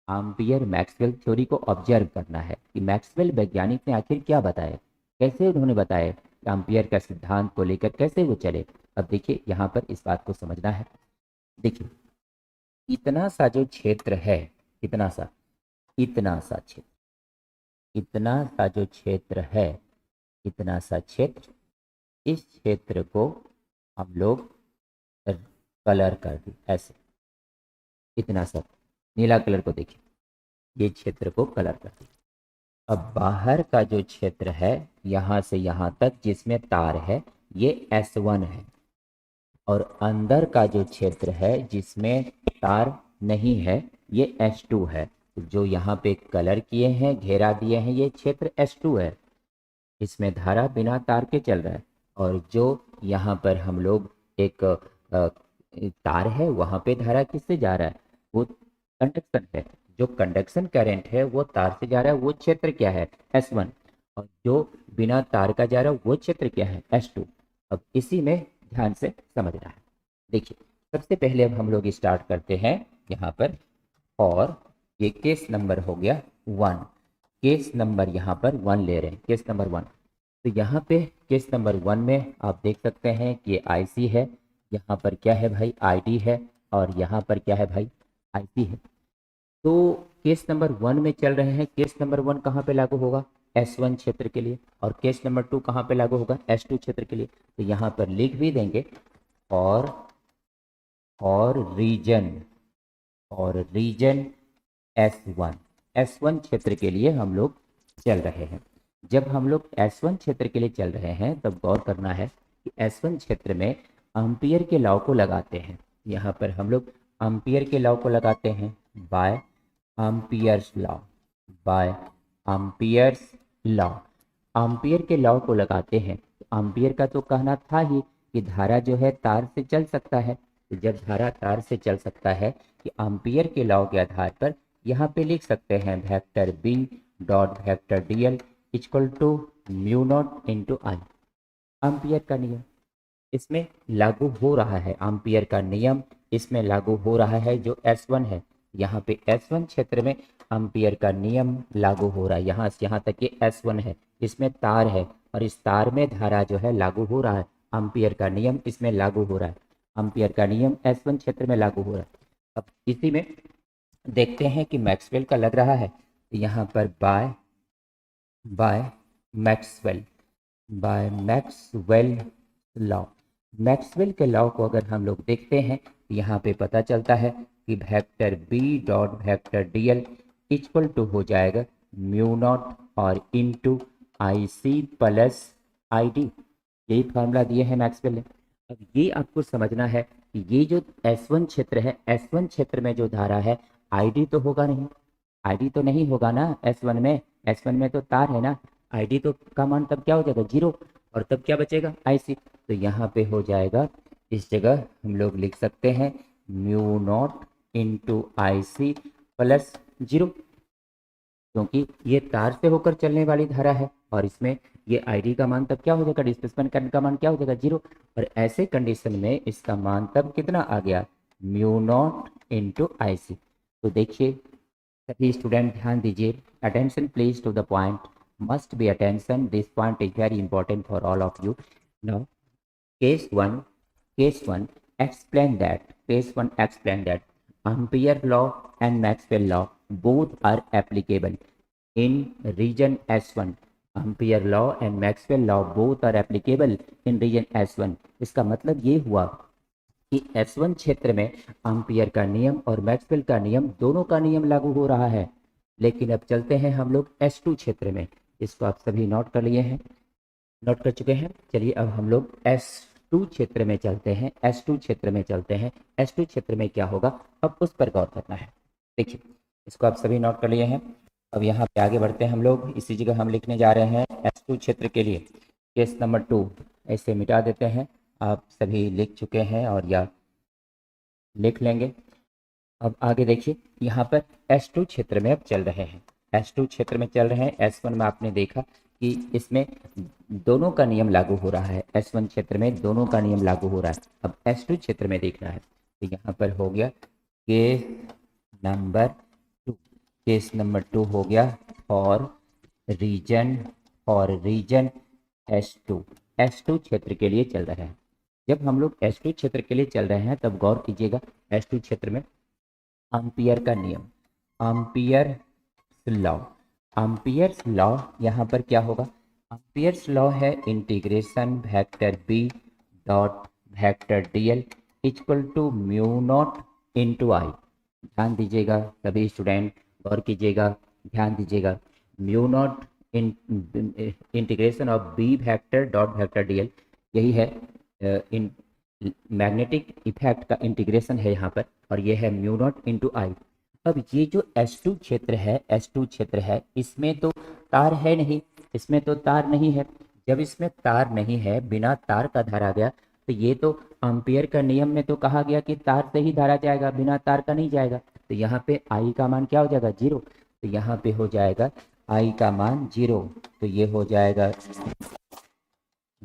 एम्पियर मैक्सवेल थ्योरी को ऑब्जर्व करना है कि मैक्सवेल वैज्ञानिक ने आखिर क्या बताया, कैसे उन्होंने बताया, एम्पियर का सिद्धांत को लेकर कैसे वो चले। अब देखिए यहाँ पर इस बात को समझना है। देखिए इतना सा जो क्षेत्र है, इतना सा, इतना सा क्षेत्र, इतना सा जो क्षेत्र है, इतना सा क्षेत्र, इस क्षेत्र को हम लोग कलर कर दी ऐसे, इतना सा नीला कलर को देखिए, ये क्षेत्र को कलर कर दी। अब बाहर का जो क्षेत्र है यहाँ से यहाँ तक जिसमें तार है, ये S1 है। और अंदर का जो क्षेत्र है जिसमें तार नहीं है, ये S2 है। जो यहाँ पे कलर किए हैं, घेरा दिए हैं, ये क्षेत्र S2 है। इसमें धारा बिना तार के चल रहा है। और जो यहाँ पर हम लोग एक तार है, वहाँ पे धारा किससे जा रहा है, वो कंडक्शन है। जो कंडक्शन करंट है वो तार से जा रहा है, वो क्षेत्र क्या है, S1। और जो बिना तार का जा रहा है वो क्षेत्र क्या है, S2। अब इसी में ध्यान से समझना है। देखिए सबसे पहले अब हम लोग स्टार्ट करते हैं यहाँ पर, और ये केस नंबर हो गया 1। केस नंबर यहाँ पर 1 ले रहे हैं, केस नंबर 1। तो यहाँ पे केस नंबर 1 में आप देख सकते हैं कि ये IC है, यहाँ पर क्या है भाई, ID है, और यहाँ पर क्या है भाई, IC है। तो केस नंबर 1 में चल रहे हैं। केस नंबर 1 कहाँ पे लागू होगा, S1 क्षेत्र के लिए। और केस नंबर 2 कहाँ पे लागू होगा, S2 क्षेत्र के लिए। तो यहाँ पर लिख भी देंगे, और रीजन, और रीजन S1, S1 क्षेत्र के लिए हम लोग चल रहे हैं। जब हम लोग S1 क्षेत्र के लिए चल रहे हैं तब गौर करना है कि S1 क्षेत्र में एम्पियर के लॉ को लगाते हैं। यहाँ पर हम लोग एम्पियर के लॉ को लगाते हैं by Ampere's law, by Ampere's law. Ampere के लॉ को लगाते हैं तो एम्पियर का तो कहना था ही कि धारा जो है तार से चल सकता है। तो जब धारा तार से चल सकता है कि एम्पियर के लॉ के आधार पर यहाँ पे लिख सकते हैं vector B dot vector DL equal to mu naught into I. Ampere का नियम इसमें लागू हो रहा है, एम्पियर का नियम इसमें लागू हो रहा है जो S1 है। यहाँ पे S1 क्षेत्र में एम्पियर का नियम लागू हो रहा है। यहाँ से यहाँ तक ये S1 है, इसमें तार है और इस तार में धारा जो है लागू हो रहा है। एम्पियर का नियम इसमें लागू हो रहा है, एम्पियर का नियम S1 क्षेत्र में लागू हो रहा है। अब इसी में देखते हैं कि मैक्सवेल का लग रहा है। यहाँ पर bye Maxwell, bye Maxwell law. Maxwell के लॉ को अगर हम लोग देखते हैं तो यहाँ पे पता चलता है कि vector B dot vector DL equal to हो जाएगा म्यू नॉट और into I C plus I D. यही फार्मूला दिए हैं मैक्सवेल ने। अब ये आपको समझना है कि ये जो S1 क्षेत्र है, S1 क्षेत्र में जो धारा है आईडी तो होगा नहीं, आईडी तो नहीं होगा ना S1 में। S1 में तो तार है ना, आईडी तो का मान तब क्या हो जाएगा 0 और तब क्या बचेगा IC। तो यहाँ पे हो जाएगा, इस जगह हम लोग लिख सकते हैं mu naught into IC plus 0, क्योंकि ये तार से होकर चलने वाली धारा है और इसमें ये आईडी का मान तब क्या हो जाएगा, डिस्प्लेसमेंट करंट का मान क्या हो जाएगा 0। और ऐसे कंडीशन में इसका मान तब कितना आ गया म्यू नॉट इंटू IC। तो देखिए सभी स्टूडेंट ध्यान दीजिए, attention please to the point, must be attention, this point is very important for all of you. Now case one explain that, case 1 explain that Ampere law and Maxwell law both are applicable in region S1। Ampere law and Maxwell law both are applicable in region S1। इसका मतलब ये हुआ कि S1 क्षेत्र में ampere का नियम और मैक्सवेल का नियम दोनों का नियम लागू हो रहा है। लेकिन अब चलते हैं हम लोग S2 क्षेत्र में। इसको आप सभी नोट कर लिए हैं, नोट कर चुके हैं। चलिए अब हम लोग S2 क्षेत्र में चलते हैं, S2 क्षेत्र में चलते हैं। S2 क्षेत्र में क्या होगा अब उस पर गौर करना है। देखिए इसको आप सभी नोट कर लिए हैं। अब यहाँ पे आगे बढ़ते हैं हम लोग। इसी जगह हम लिखने जा रहे हैं S2 क्षेत्र के लिए केस नंबर 2। ऐसे मिटा देते हैं, आप सभी लिख चुके हैं और या लिख लेंगे। अब आगे देखिए यहाँ पर S2 क्षेत्र में अब चल रहे हैं, S2 क्षेत्र में चल रहे हैं। S1 में आपने देखा कि इसमें दोनों का नियम लागू हो रहा है, S1 क्षेत्र में दोनों का नियम लागू हो रहा है। अब S2 क्षेत्र में देखना है तो यहाँ पर हो गया केस नंबर 2, केस नंबर 2 हो गया फॉर रीजन S2 क्षेत्र के लिए चल रहे हैं। जब हम लोग S2 क्षेत्र के लिए चल रहे हैं तब गौर कीजिएगा S2 क्षेत्र में एम्पियर का नियम, एम्पियर्स लॉ यहाँ पर क्या होगा, एम्पियर्स लॉ है integration vector B dot vector DL equal to mu naught into I. ध्यान दीजिएगा सभी स्टूडेंट, गौर कीजिएगा, ध्यान दीजिएगा। Mu naught integration of B vector dot vector DL, यही है इन मैग्नेटिक इफेक्ट का इंटीग्रेशन है यहाँ पर, और ये है म्यू नॉट इंटू आई। अब ये जो S2 क्षेत्र है, S2 क्षेत्र है, इसमें तो तार है नहीं, इसमें तो तार नहीं है। जब इसमें तार नहीं है, बिना तार का धारा गया, तो ये तो एम्पियर का नियम में तो कहा गया कि तार से ही धारा जाएगा, बिना तार का नहीं जाएगा। तो यहाँ पे आई का मान क्या हो जाएगा 0। तो यहाँ पे हो जाएगा आई का मान 0। तो ये हो जाएगा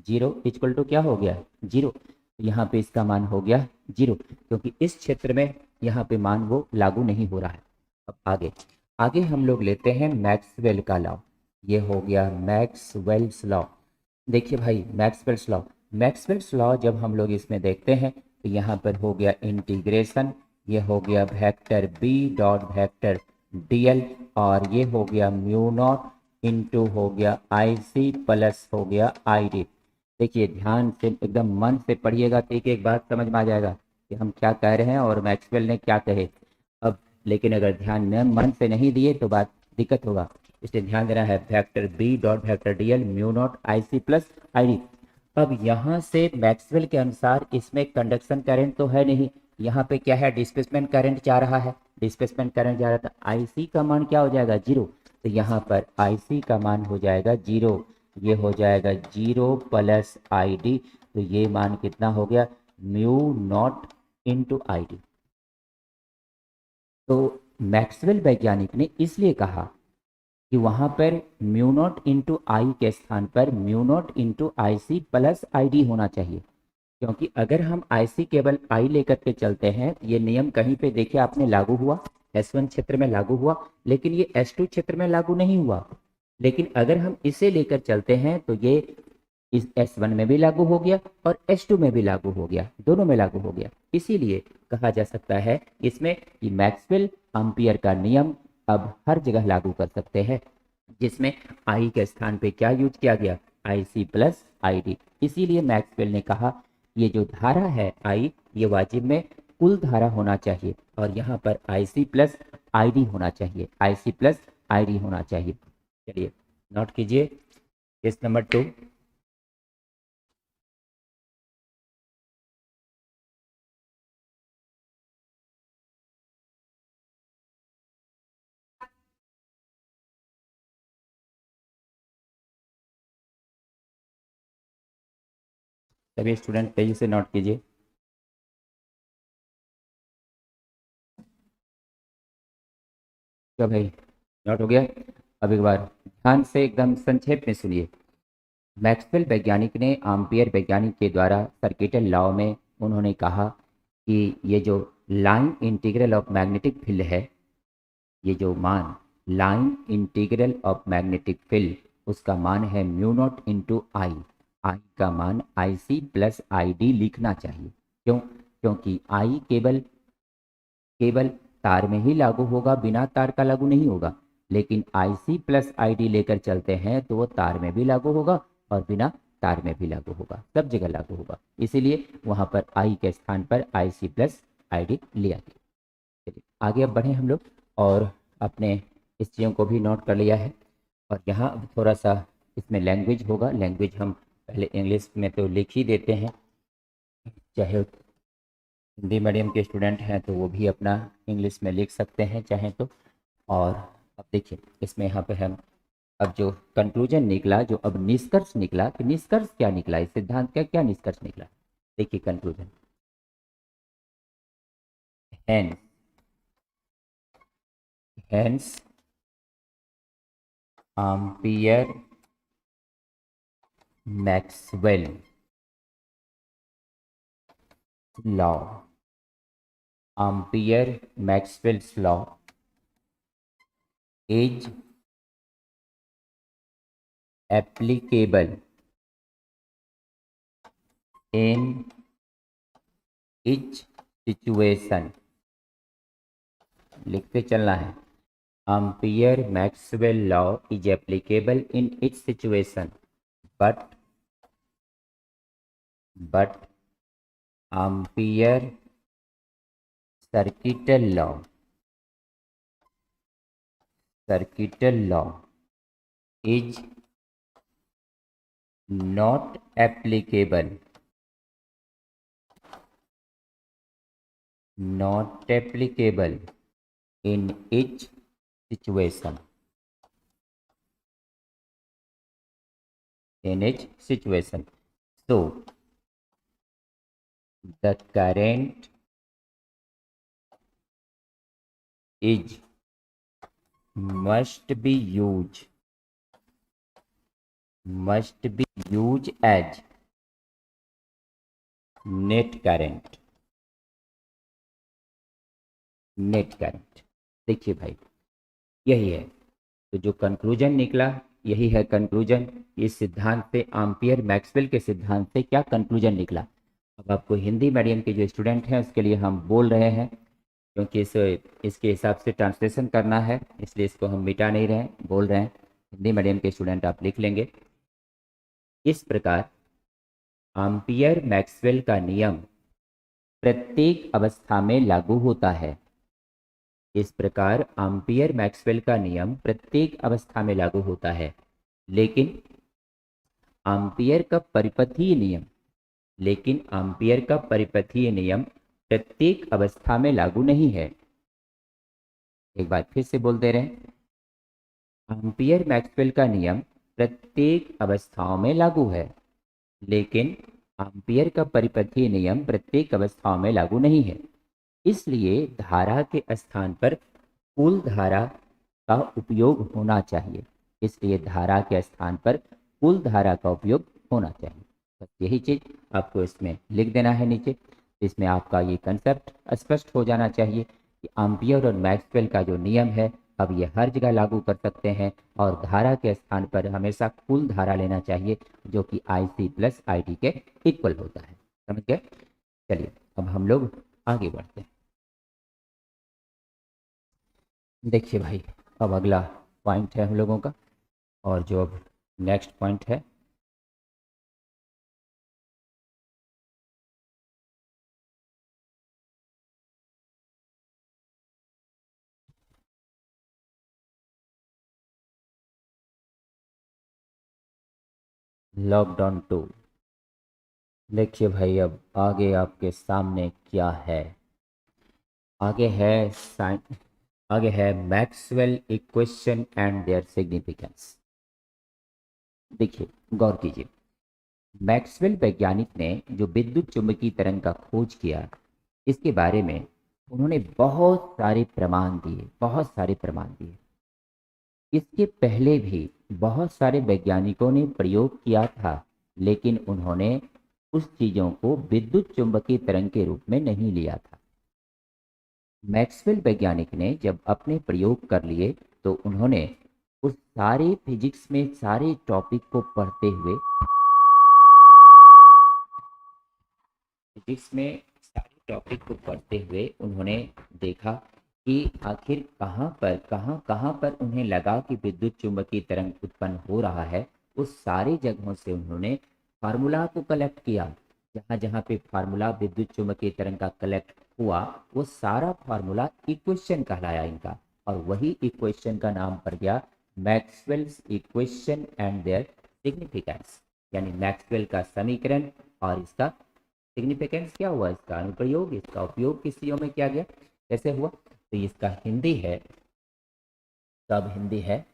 0 इक्वल टू क्या हो गया 0। यहाँ पे इसका मान हो गया 0, क्योंकि इस क्षेत्र में यहाँ पे मान वो लागू नहीं हो रहा है। अब आगे हम लोग लेते हैं मैक्सवेल का लॉ। ये हो गया मैक्सवेल्स लॉ। देखिए भाई मैक्सवेल्स लॉ जब हम लोग इसमें देखते हैं तो यहाँ पर हो गया इंटीग्रेशन, ये हो गया vector B dot vector DL, और ये हो गया म्यू नॉट इंटू हो गया IC प्लस हो गया ID। देखिए ध्यान से एकदम मन से पढ़िएगा तो एक बात समझ में आ जाएगा कि हम क्या कह रहे हैं और मैक्सवेल ने क्या कहे। अब लेकिन अगर ध्यान में मन से नहीं दिए तो बात दिक्कत होगा। इसलिए ध्यान देना है vector B dot vector DL mu naught I C plus I D. अब यहाँ से मैक्सवेल के अनुसार इसमें कंडक्शन करंट तो है नहीं, यहाँ पे क्या है डिस्प्लेसमेंट करंट जा रहा है, डिस्प्लेसमेंट करंट जा रहा था, आईसी का मान क्या हो जाएगा 0, तो यहाँ पर आईसी का मान हो जाएगा 0, ये हो जाएगा 0 प्लस आई डी, तो ये मान कितना हो गया mu naught into I D. तो मैक्सवेल वैज्ञानिक ने इसलिए कहा कि वहां पर म्यू नॉट इंटू आई के स्थान पर mu naught into I C plus I D होना चाहिए, क्योंकि अगर हम आई सी केवल आई लेकर के चलते हैं तो ये नियम कहीं पे देखिए आपने लागू हुआ, S1 क्षेत्र में लागू हुआ, लेकिन ये S2 क्षेत्र में लागू नहीं हुआ। लेकिन अगर हम इसे लेकर चलते हैं तो ये इस S1 में भी लागू हो गया और S2 में भी लागू हो गया, दोनों में लागू हो गया। इसीलिए कहा जा सकता है इसमें कि मैक्सवेल एम्पियर का नियम अब हर जगह लागू कर सकते हैं, जिसमें आई के स्थान पे क्या यूज किया गया आई सी प्लस आई डी। इसीलिए मैक्सवेल ने कहा ये जो धारा है आई, ये वाजिब में कुल धारा होना चाहिए और यहाँ पर आई सी प्लस आई डी होना चाहिए, आई सी प्लस आई डी होना चाहिए। चलिए नोट कीजिए केस नंबर 2। सभी स्टूडेंट तेजी से नोट कीजिए। क्या भाई नोट हो गया? अब एक बार ध्यान से एकदम संक्षेप में सुनिए। मैक्सवेल वैज्ञानिक ने एम्पियर वैज्ञानिक के द्वारा सर्किटल लॉ में उन्होंने कहा कि ये जो line integral of magnetic field है, ये जो मान line integral of magnetic field उसका मान है म्यू नॉट इंटू आई, आई का मान आई सी प्लस आई डी लिखना चाहिए। क्यों? क्योंकि आई केवल केवल तार में ही लागू होगा, बिना तार का लागू नहीं होगा, लेकिन आई सी प्लस आई डी लेकर चलते हैं तो वो तार में भी लागू होगा और बिना तार में भी लागू होगा, सब जगह लागू होगा। इसीलिए वहां पर आई के स्थान पर आई सी प्लस आई डी लिया गया। चलिए आगे अब बढ़े हम लोग और अपने इस चीज़ों को भी नोट कर लिया है। और यहाँ अब थोड़ा सा इसमें लैंग्वेज होगा, लैंग्वेज हम पहले इंग्लिश में तो लिख ही देते हैं, चाहे हिंदी मीडियम के स्टूडेंट हैं तो वो भी अपना इंग्लिश में लिख सकते हैं चाहे तो। और अब देखिए इसमें यहाँ पे हम अब जो कंक्लूजन निकला, जो अब निष्कर्ष निकला, कि निष्कर्ष क्या निकला, इस सिद्धांत का क्या निष्कर्ष निकला, देखिए conclusion. Hence hence ampere Maxwell law, ampere Maxwell's law is applicable in each situation, लिखते चलना है। Ampere Maxwell law is applicable in each situation but ampere circuital law is not applicable in each situation, so the current is must be used as net current. देखिए भाई यही है, तो जो conclusion निकला यही है कंक्लूजन। इस सिद्धांत से एम्पियर मैक्सवेल के सिद्धांत से क्या कंक्लूजन निकला। अब आपको हिंदी मीडियम के जो स्टूडेंट हैं उसके लिए हम बोल रहे हैं, क्योंकि इसके हिसाब से ट्रांसलेशन करना है, इसलिए इसको हम मिटा नहीं रहे हैं, बोल रहे हैं। हिंदी मीडियम के स्टूडेंट आप लिख लेंगे। इस प्रकार एम्पियर मैक्सवेल का नियम प्रत्येक अवस्था में लागू होता है। इस प्रकार एम्पियर मैक्सवेल का नियम प्रत्येक अवस्था में लागू होता है, लेकिन एम्पियर का परिपथीय नियम प्रत्येक अवस्था में लागू नहीं है। एक बार फिर से बोल दे रहे हैं, एम्पियर मैक्सवेल का नियम प्रत्येक अवस्थाओं में लागू है, लेकिन एम्पियर का परिपथीय नियम प्रत्येक अवस्थाओं में लागू नहीं है। इसलिए धारा के स्थान पर कुल धारा का उपयोग होना चाहिए। इसलिए धारा के स्थान पर कुल धारा का उपयोग होना चाहिए। बस यही चीज आपको इसमें लिख देना है नीचे। इसमें आपका ये कंसेप्ट स्पष्ट हो जाना चाहिए कि एम्पियर और मैक्सवेल का जो नियम है अब ये हर जगह लागू कर सकते हैं, और धारा के स्थान पर हमेशा कुल धारा लेना चाहिए जो कि IC प्लस IT के इक्वल होता है। समझ गए? चलिए अब हम लोग आगे बढ़ते हैं। देखिए भाई, अब अगला पॉइंट है हम लोगों का, और जो अब नेक्स्ट पॉइंट है लॉकडाउन 2। देखिए भाई, अब आगे आपके सामने क्या है। आगे है साइन आगे है Maxwell equation and their significance. देखिए, गौर कीजिए। मैक्सवेल वैज्ञानिक ने जो विद्युत चुंबकीय तरंग का खोज किया, इसके बारे में उन्होंने बहुत सारे प्रमाण दिए। इसके पहले भी बहुत सारे वैज्ञानिकों ने प्रयोग किया था, लेकिन उन्होंने उस चीजों को विद्युत चुंबकीय तरंग के रूप में नहीं लिया था। मैक्सवेल वैज्ञानिक ने जब अपने प्रयोग कर लिए तो उन्होंने उस सारे फिजिक्स में सारे टॉपिक को पढ़ते हुए फिजिक्स में सारे टॉपिक को पढ़ते हुए उन्होंने देखा कि आखिर कहाँ पर उन्हें लगा कि विद्युत चुंबकीय तरंग उत्पन्न हो रहा है। उस सारी जगहों से उन्होंने फार्मूला को कलेक्ट किया। जहाँ जहाँ पे फार्मूला विद्युत चुंबकीय तरंग का कलेक्ट हुआ, वो सारा फार्मूला इक्वेशन कहलाया इनका, और वही इक्वेशन का नाम पड़ गया Maxwell's equation and their significance, यानी मैक्सवेल का समीकरण और इसका सिग्निफिकेंस क्या हुआ, इसका अनुप्रयोग, इसका उपयोग किस चीजों में किया गया, कैसे हुआ। तो इसका हिंदी है, सब हिंदी है।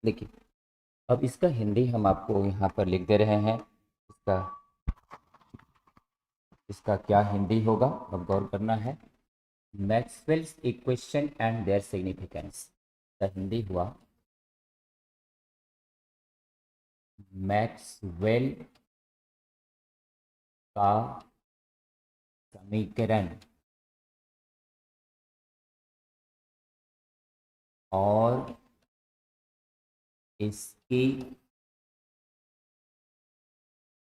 देखिए, अब इसका हिंदी हम आपको यहाँ पर लिख दे रहे हैं। इसका इसका क्या हिंदी होगा, अब गौर करना है। Maxwell's equation and their significance का हिंदी हुआ मैक्सवेल का समीकरण और इसकी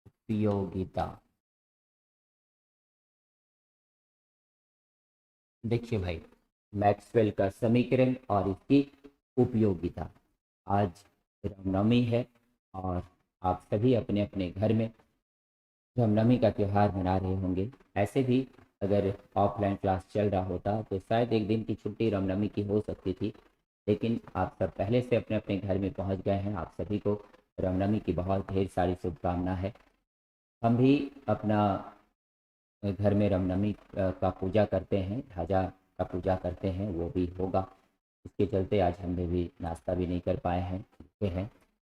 उपयोगिता। देखिए भाई, मैक्सवेल का समीकरण और इसकी उपयोगिता। आज रामनवमी है, और आप सभी अपने अपने घर में रामनवमी का त्यौहार मना रहे होंगे। ऐसे भी अगर ऑफलाइन क्लास चल रहा होता तो शायद एक दिन की छुट्टी रामनवमी की हो सकती थी, लेकिन आप सब पहले से अपने अपने घर में पहुंच गए हैं। आप सभी को रामनवमी की बहुत ढेर सारी शुभकामना है। हम भी अपना घर में रामनवमी का पूजा करते हैं, ध्वजा का पूजा करते हैं, वो भी होगा। इसके चलते आज हमने भी नाश्ता भी नहीं कर पाए हैं, भूखे हैं।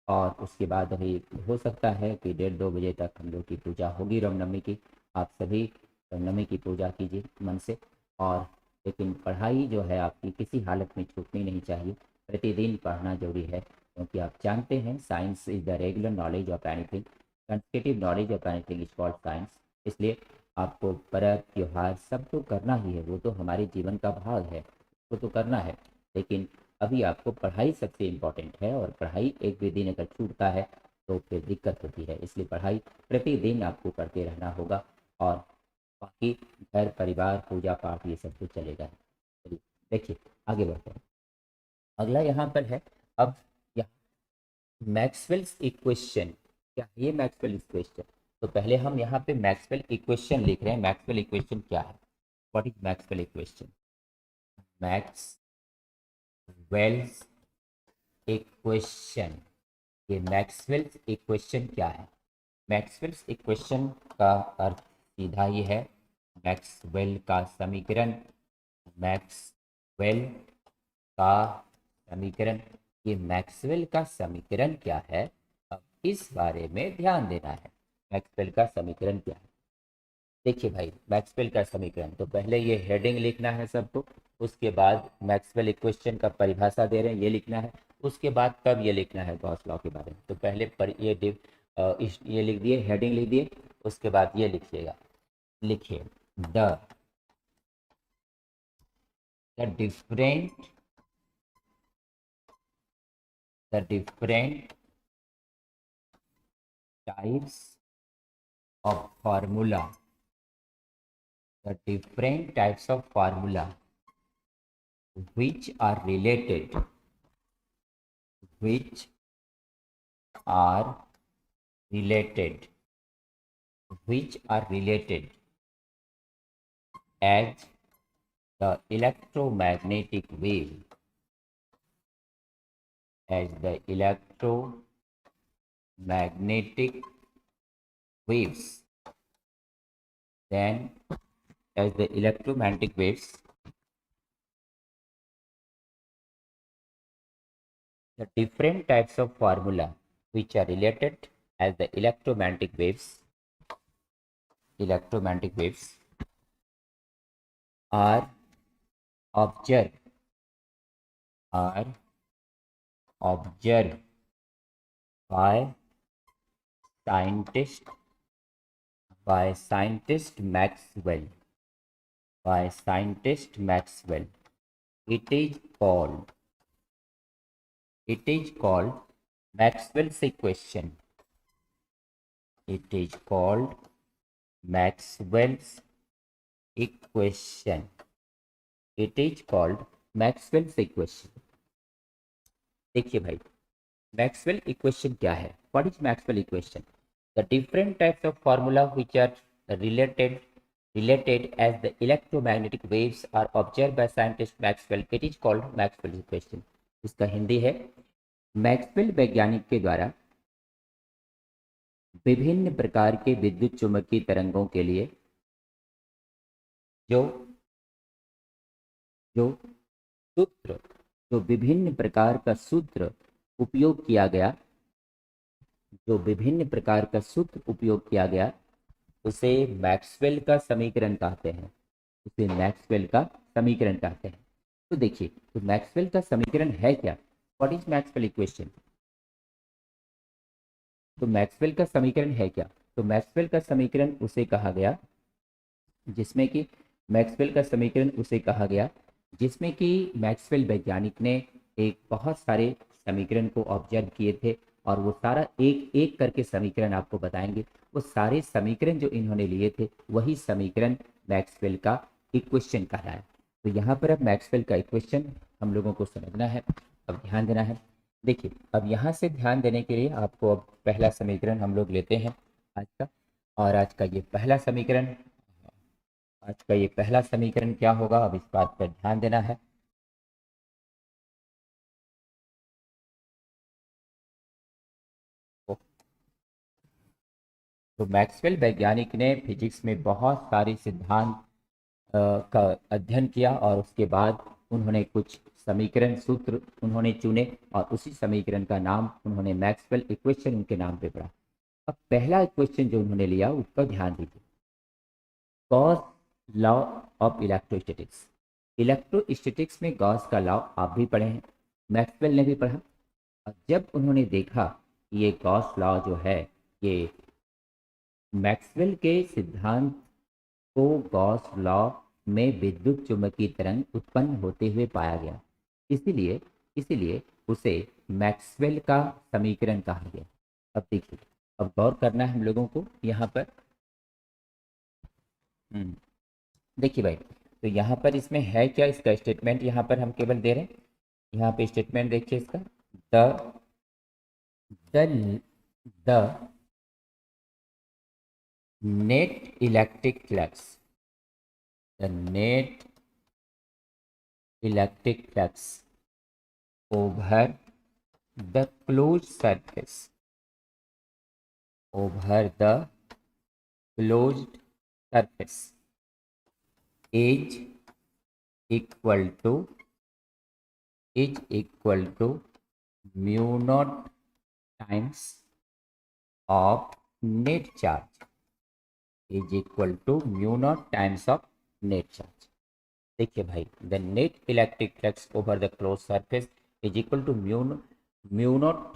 और उसके बाद अभी हो सकता है कि 1:30-2 बजे तक हम लोग की पूजा होगी रामनवमी की। आप सभी रामनवमी की पूजा कीजिए मन से। और लेकिन पढ़ाई जो है आपकी किसी हालत में छूटनी नहीं चाहिए, प्रतिदिन पढ़ना जरूरी है, क्योंकि आप जानते हैं science is the regular knowledge of anything, conceptive knowledge of anything is called science. इसलिए आपको पर्व त्योहार सब तो करना ही है, वो तो हमारे जीवन का भाग है, वो तो करना है। लेकिन अभी आपको पढ़ाई सबसे इम्पोर्टेंट है, और पढ़ाई एक भी दिन अगर छूटता है तो तो फिर दिक्कत होती है। इसलिए पढ़ाई प्रतिदिन आपको करते रहना होगा और बाकी घर परिवार पूजा पाठ ये सब तो चलेगा। चलिए देखिए आगे बढ़ते हैं। अगला यहाँ पर है अब मैक्सवेल्स इक्वेशन। क्या है ये मैक्सवेल इक्वेशन? तो पहले हम यहाँ पे मैक्सवेल इक्वेशन लिख रहे हैं। मैक्सवेल इक्वेशन क्या है? What is Maxwell equation? Maxwell's equation, ये मैक्सवेल्स इक्वेशन क्या है? मैक्सवेल्स इक्वेशन का अर्थ सीधा ही है मैक्सवेल का समीकरण। मैक्सवेल का समीकरण, ये मैक्सवेल का समीकरण क्या है, अब इस बारे में ध्यान देना है। मैक्सवेल का समीकरण क्या है? देखिए भाई, मैक्सवेल का समीकरण, तो पहले ये हेडिंग लिखना है सबको, उसके बाद मैक्सवेल इक्वेशन का परिभाषा दे रहे हैं ये लिखना है, उसके बाद तब ये लिखना है गॉस लॉ के बारे में। तो पहले पर ये लिख दिए, हेडिंग लिख दिए, उसके बाद ये लिखिएगा, लिखिए the different types of formula, the different types of formula which are related which are related which are related as the electromagnetic wave, as the electromagnetic waves, then as the electromagnetic waves, the different types of formula which are related as the electromagnetic waves are observed are observed by scientist Maxwell. It is called Maxwell's equation. It is called Maxwell's equation. It is called Maxwell's equation. देखिए भाई, Maxwell equation क्या है? What is Maxwell equation? The different types of formula which are related as the electromagnetic waves are observed by scientist Maxwell. It is called Maxwell equation. इसका हिंदी है, Maxwell वैज्ञानिक के द्वारा विभिन्न प्रकार के विद्युत चुम्बकीय तरंगों के लिए जो जो सूत्र जो विभिन्न प्रकार का सूत्र उपयोग किया गया उसे मैक्सवेल का समीकरण कहते हैं। तो देखिए, तो मैक्सवेल का समीकरण है क्या? What is Maxwell equation? तो मैक्सवेल का समीकरण है क्या? तो मैक्सवेल का समीकरण उसे कहा गया जिसमें कि मैक्सवेल वैज्ञानिक ने एक बहुत सारे समीकरण को ऑब्जर्व किए थे और वो सारा एक एक करके समीकरण आपको बताएंगे। वो सारे समीकरण जो इन्होंने लिए थे वही समीकरण मैक्सवेल का इक्वेशन कहलाया। तो यहाँ पर अब मैक्सवेल का इक्वेशन हम लोगों को समझना है, अब ध्यान देना है। देखिए, अब यहाँ से ध्यान देने के लिए आपको अब पहला समीकरण हम लोग लेते हैं आज का, और आज का ये पहला समीकरण क्या होगा, अब इस बात पर ध्यान देना है। तो मैक्सवेल वैज्ञानिक ने फिजिक्स में बहुत सारे सिद्धांत का अध्ययन किया और उसके बाद उन्होंने कुछ समीकरण सूत्र उन्होंने चुने और उसी समीकरण का नाम उन्होंने मैक्सवेल इक्वेशन उनके नाम पे पढ़ा। अब पहला इक्वेशन जो उन्होंने लिया उस पर ध्यान दीजिए, Gauss law of electrostatics. Electrostatics में गॉस का लॉ आप भी पढ़े हैं, मैक्सवेल ने भी पढ़ा। और जब उन्होंने देखा ये गॉस लॉ जो है ये मैक्सवेल के सिद्धांत को गॉस लॉ में विद्युत चुम्बकीय तरंग उत्पन्न होते हुए पाया गया, इसीलिए उसे मैक्सवेल का समीकरण कहा गया। अब देखिए, अब गौर करना है हम लोगों को यहाँ पर। देखिए भाई, तो यहाँ पर इसमें है क्या, इसका स्टेटमेंट यहाँ पर हम केवल दे रहे हैं। यहाँ पे स्टेटमेंट देखिए इसका, the the the net electric flux, the net electric flux over the close surface, over the closed surface is equal to mu naught times of net charge, is equal to mu naught times of net charge। देखिए भाई, the net electric flux over the close surface is equal to mu naught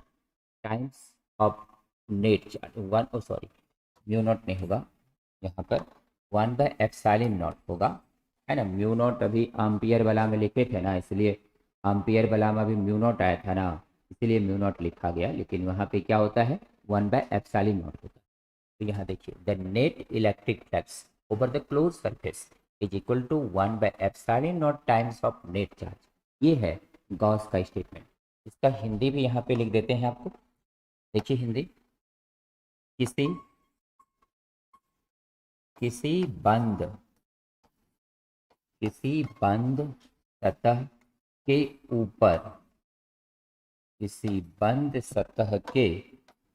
times of net charge, mu naught नहीं होगा यहाँ पर, 1/एप्सिलॉन not होगा, है ना। Mu naught अभी एम्पियर वाला में लिखे थे ना, इसलिए एम्पियर वाला में अभी म्यू नॉट आया था ना, इसलिए म्यू नॉट लिखा गया, लेकिन वहाँ पे क्या होता है, 1/एप्सिलॉन नॉट होता है। तो यहाँ देखिए, the net electric flux over the close surface is equal to 1/एप्सिलॉन naught times of net charge. ये है गॉस का स्टेटमेंट। इसका हिंदी भी यहाँ पे लिख देते हैं आपको। देखिए हिंदी, किसी किसी बंद किसी बंद सतह के ऊपर, किसी बंद सतह के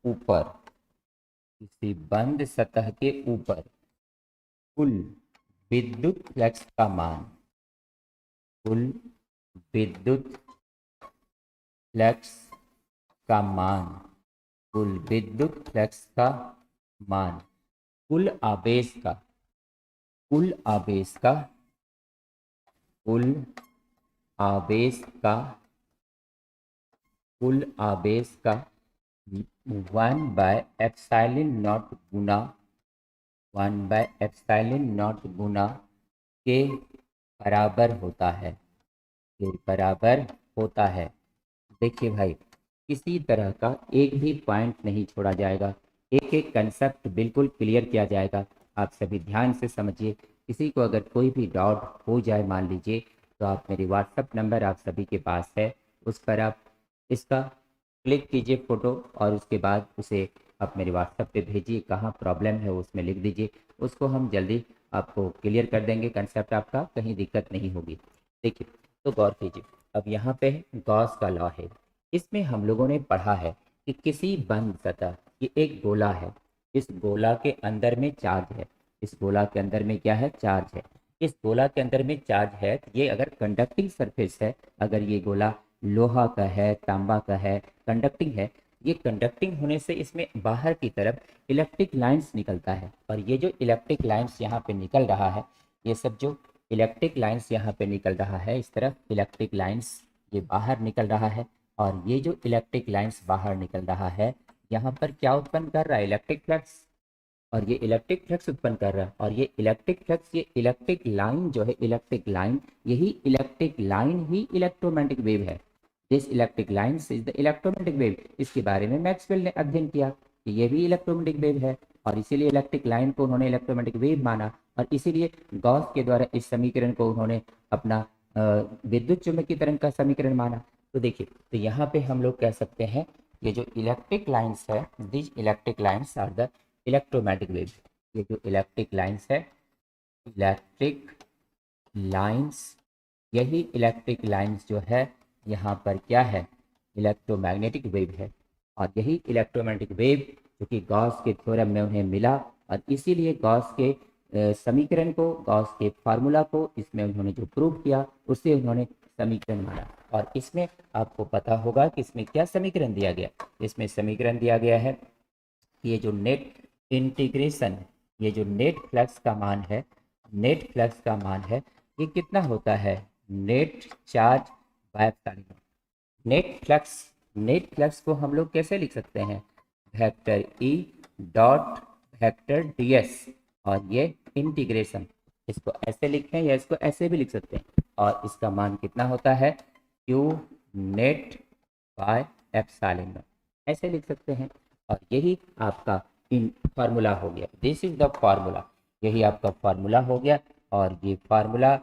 ऊपर, किसी बंद सतह के ऊपर कुल विद्युत फ्लक्स का मान, कुल विद्युत फ्लक्स का मान, कुल विद्युत फ्लक्स का मान, कुल आवेश का, कुल आवेश का, कुल आवेश का, कुल आवेश का 1/एप्सिलॉन नॉट गुना 1/एप्सिलॉन नॉट गुना के बराबर होता है, के बराबर होता है। देखिए भाई, किसी तरह का एक भी पॉइंट नहीं छोड़ा जाएगा, एक एक कंसेप्ट बिल्कुल क्लियर किया जाएगा। आप सभी ध्यान से समझिए। किसी को अगर कोई भी डाउट हो जाए मान लीजिए, तो आप मेरी व्हाट्सएप नंबर आप सभी के पास है, उस पर आप इसका क्लिक कीजिए फ़ोटो, और उसके बाद उसे आप मेरे व्हाट्सएप पे भेजिए, कहाँ प्रॉब्लम है उसमें लिख दीजिए, उसको हम जल्दी आपको क्लियर कर देंगे, कंसेप्ट आपका कहीं दिक्कत नहीं होगी। देखिए, तो गौर कीजिए, अब यहाँ पे गॉस का लॉ है। इसमें हम लोगों ने पढ़ा है कि किसी बंद सतह, ये एक गोला है, इस गोला के अंदर में चार्ज है, इस गोला के अंदर में क्या है, चार्ज है। इस गोला के अंदर में चार्ज है, ये अगर कंडक्टिंग सरफेस है, अगर ये गोला लोहा का है, तांबा का है, कंडक्टिंग है, ये कंडक्टिंग होने से इसमें बाहर की तरफ इलेक्ट्रिक लाइंस निकलता है, और ये जो इलेक्ट्रिक लाइंस यहाँ पे निकल रहा है, ये सब जो इलेक्ट्रिक लाइंस यहाँ पे निकल रहा है, इस तरफ इलेक्ट्रिक लाइंस ये बाहर निकल रहा है, और ये जो इलेक्ट्रिक लाइंस बाहर निकल रहा है, यहाँ पर क्या उत्पन्न कर रहा है, इलेक्ट्रिक फ्लक्स, और ये इलेक्ट्रिक फ्लक्स उत्पन्न कर रहा है। और ये इलेक्ट्रिक फ्लक्स, ये इलेक्ट्रिक लाइन जो है, इलेक्ट्रिक लाइन, यही इलेक्ट्रिक लाइन ही इलेक्ट्रोमैग्नेटिक वेव है। This electric line is the electromagnetic wave. इसके बारे में मैक्सवेल ने अध्ययन किया कि ये भी इलेक्ट्रोमैग्नेटिक वेव है, और इसीलिए इलेक्ट्रिक लाइन को उन्होंने इलेक्ट्रोमैग्नेटिक वेव माना, और इसीलिए गॉस के द्वारा इस समीकरण को उन्होंने अपना विद्युत चुंबकीय तरंग का समीकरण माना। तो देखिए, तो यहाँ पे हम लोग कह सकते हैं, ये जो इलेक्ट्रिक लाइंस है, this electric lines are the electromagnetic wave. ये जो इलेक्ट्रिक लाइंस है, इलेक्ट्रिक लाइंस, यही इलेक्ट्रिक लाइंस जो है यहाँ पर क्या है, इलेक्ट्रोमैग्नेटिक वेव है। और यही इलेक्ट्रोमैग्नेटिक वेव जो कि गॉस के थ्योरम में उन्हें मिला, और इसीलिए गॉस के समीकरण को, गॉस के फार्मूला को इसमें उन्होंने जो प्रूव किया, उससे उन्होंने समीकरण माना। और इसमें आपको पता होगा कि इसमें क्या समीकरण दिया गया, इसमें समीकरण दिया गया है, ये जो नेट इंटीग्रेशन, ये जो नेट फ्लक्स का मान है, नेट फ्लक्स का मान है, ये कितना होता है, net charge by epsilon. Net flux को हम लोग कैसे लिख सकते हैं, vector E dot vector DS, और ये इंटीग्रेशन, इसको ऐसे लिखें या इसको ऐसे भी लिख सकते हैं, और इसका मान कितना होता है, क्यू नेट बाय एप्सिलॉन, ऐसे लिख सकते हैं। और यही आपका इन फार्मूला हो गया। दिस इज द फार्मूला, यही आपका फार्मूला हो गया। और ये फार्मूला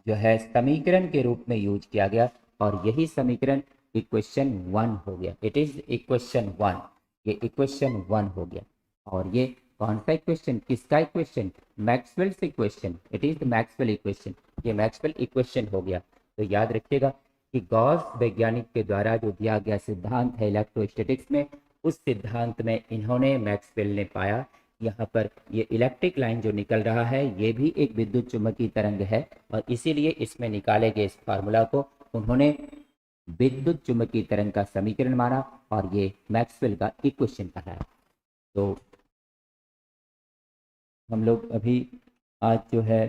जो है समीकरण के रूप में यूज किया गया और यही समीकरण इक्वेशन 1 हो गया। इट इज इक्वेशन 1, ये इक्वेशन 1 हो गया। और ये कौन सा इक्वेशन, किसका equation, Maxwell's equation. It is the Maxwell equation, ये मैक्सवेल इक्वेशन हो गया। तो याद रखिएगा कि गॉस वैज्ञानिक के द्वारा जो दिया गया सिद्धांत है इलेक्ट्रोस्टैटिक्स में, उस सिद्धांत में इन्होंने, मैक्सवेल ने पाया यहाँ पर ये इलेक्ट्रिक लाइन जो निकल रहा है ये भी एक विद्युत चुम्बकीय तरंग है और इसीलिए इसमें निकाले गए इस फार्मूला को उन्होंने विद्युत चुम्बकीय तरंग का समीकरण माना और ये मैक्सवेल का इक्वेशन कहलाया। तो हम लोग अभी आज जो है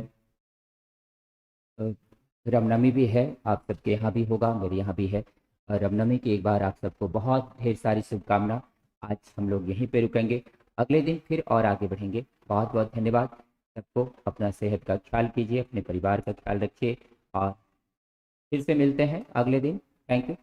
रामनवमी भी है, आप सबके यहाँ भी होगा, मेरे यहाँ भी है। रामनवमी की एक बार आप सबको बहुत ढेर सारी शुभकामना। आज हम लोग यहीं पे रुकेंगे, अगले दिन फिर और आगे बढ़ेंगे। बहुत बहुत धन्यवाद सबको। अपना सेहत का ख्याल कीजिए, अपने परिवार का ख्याल रखिए और फिर से मिलते हैं अगले दिन। Thank you.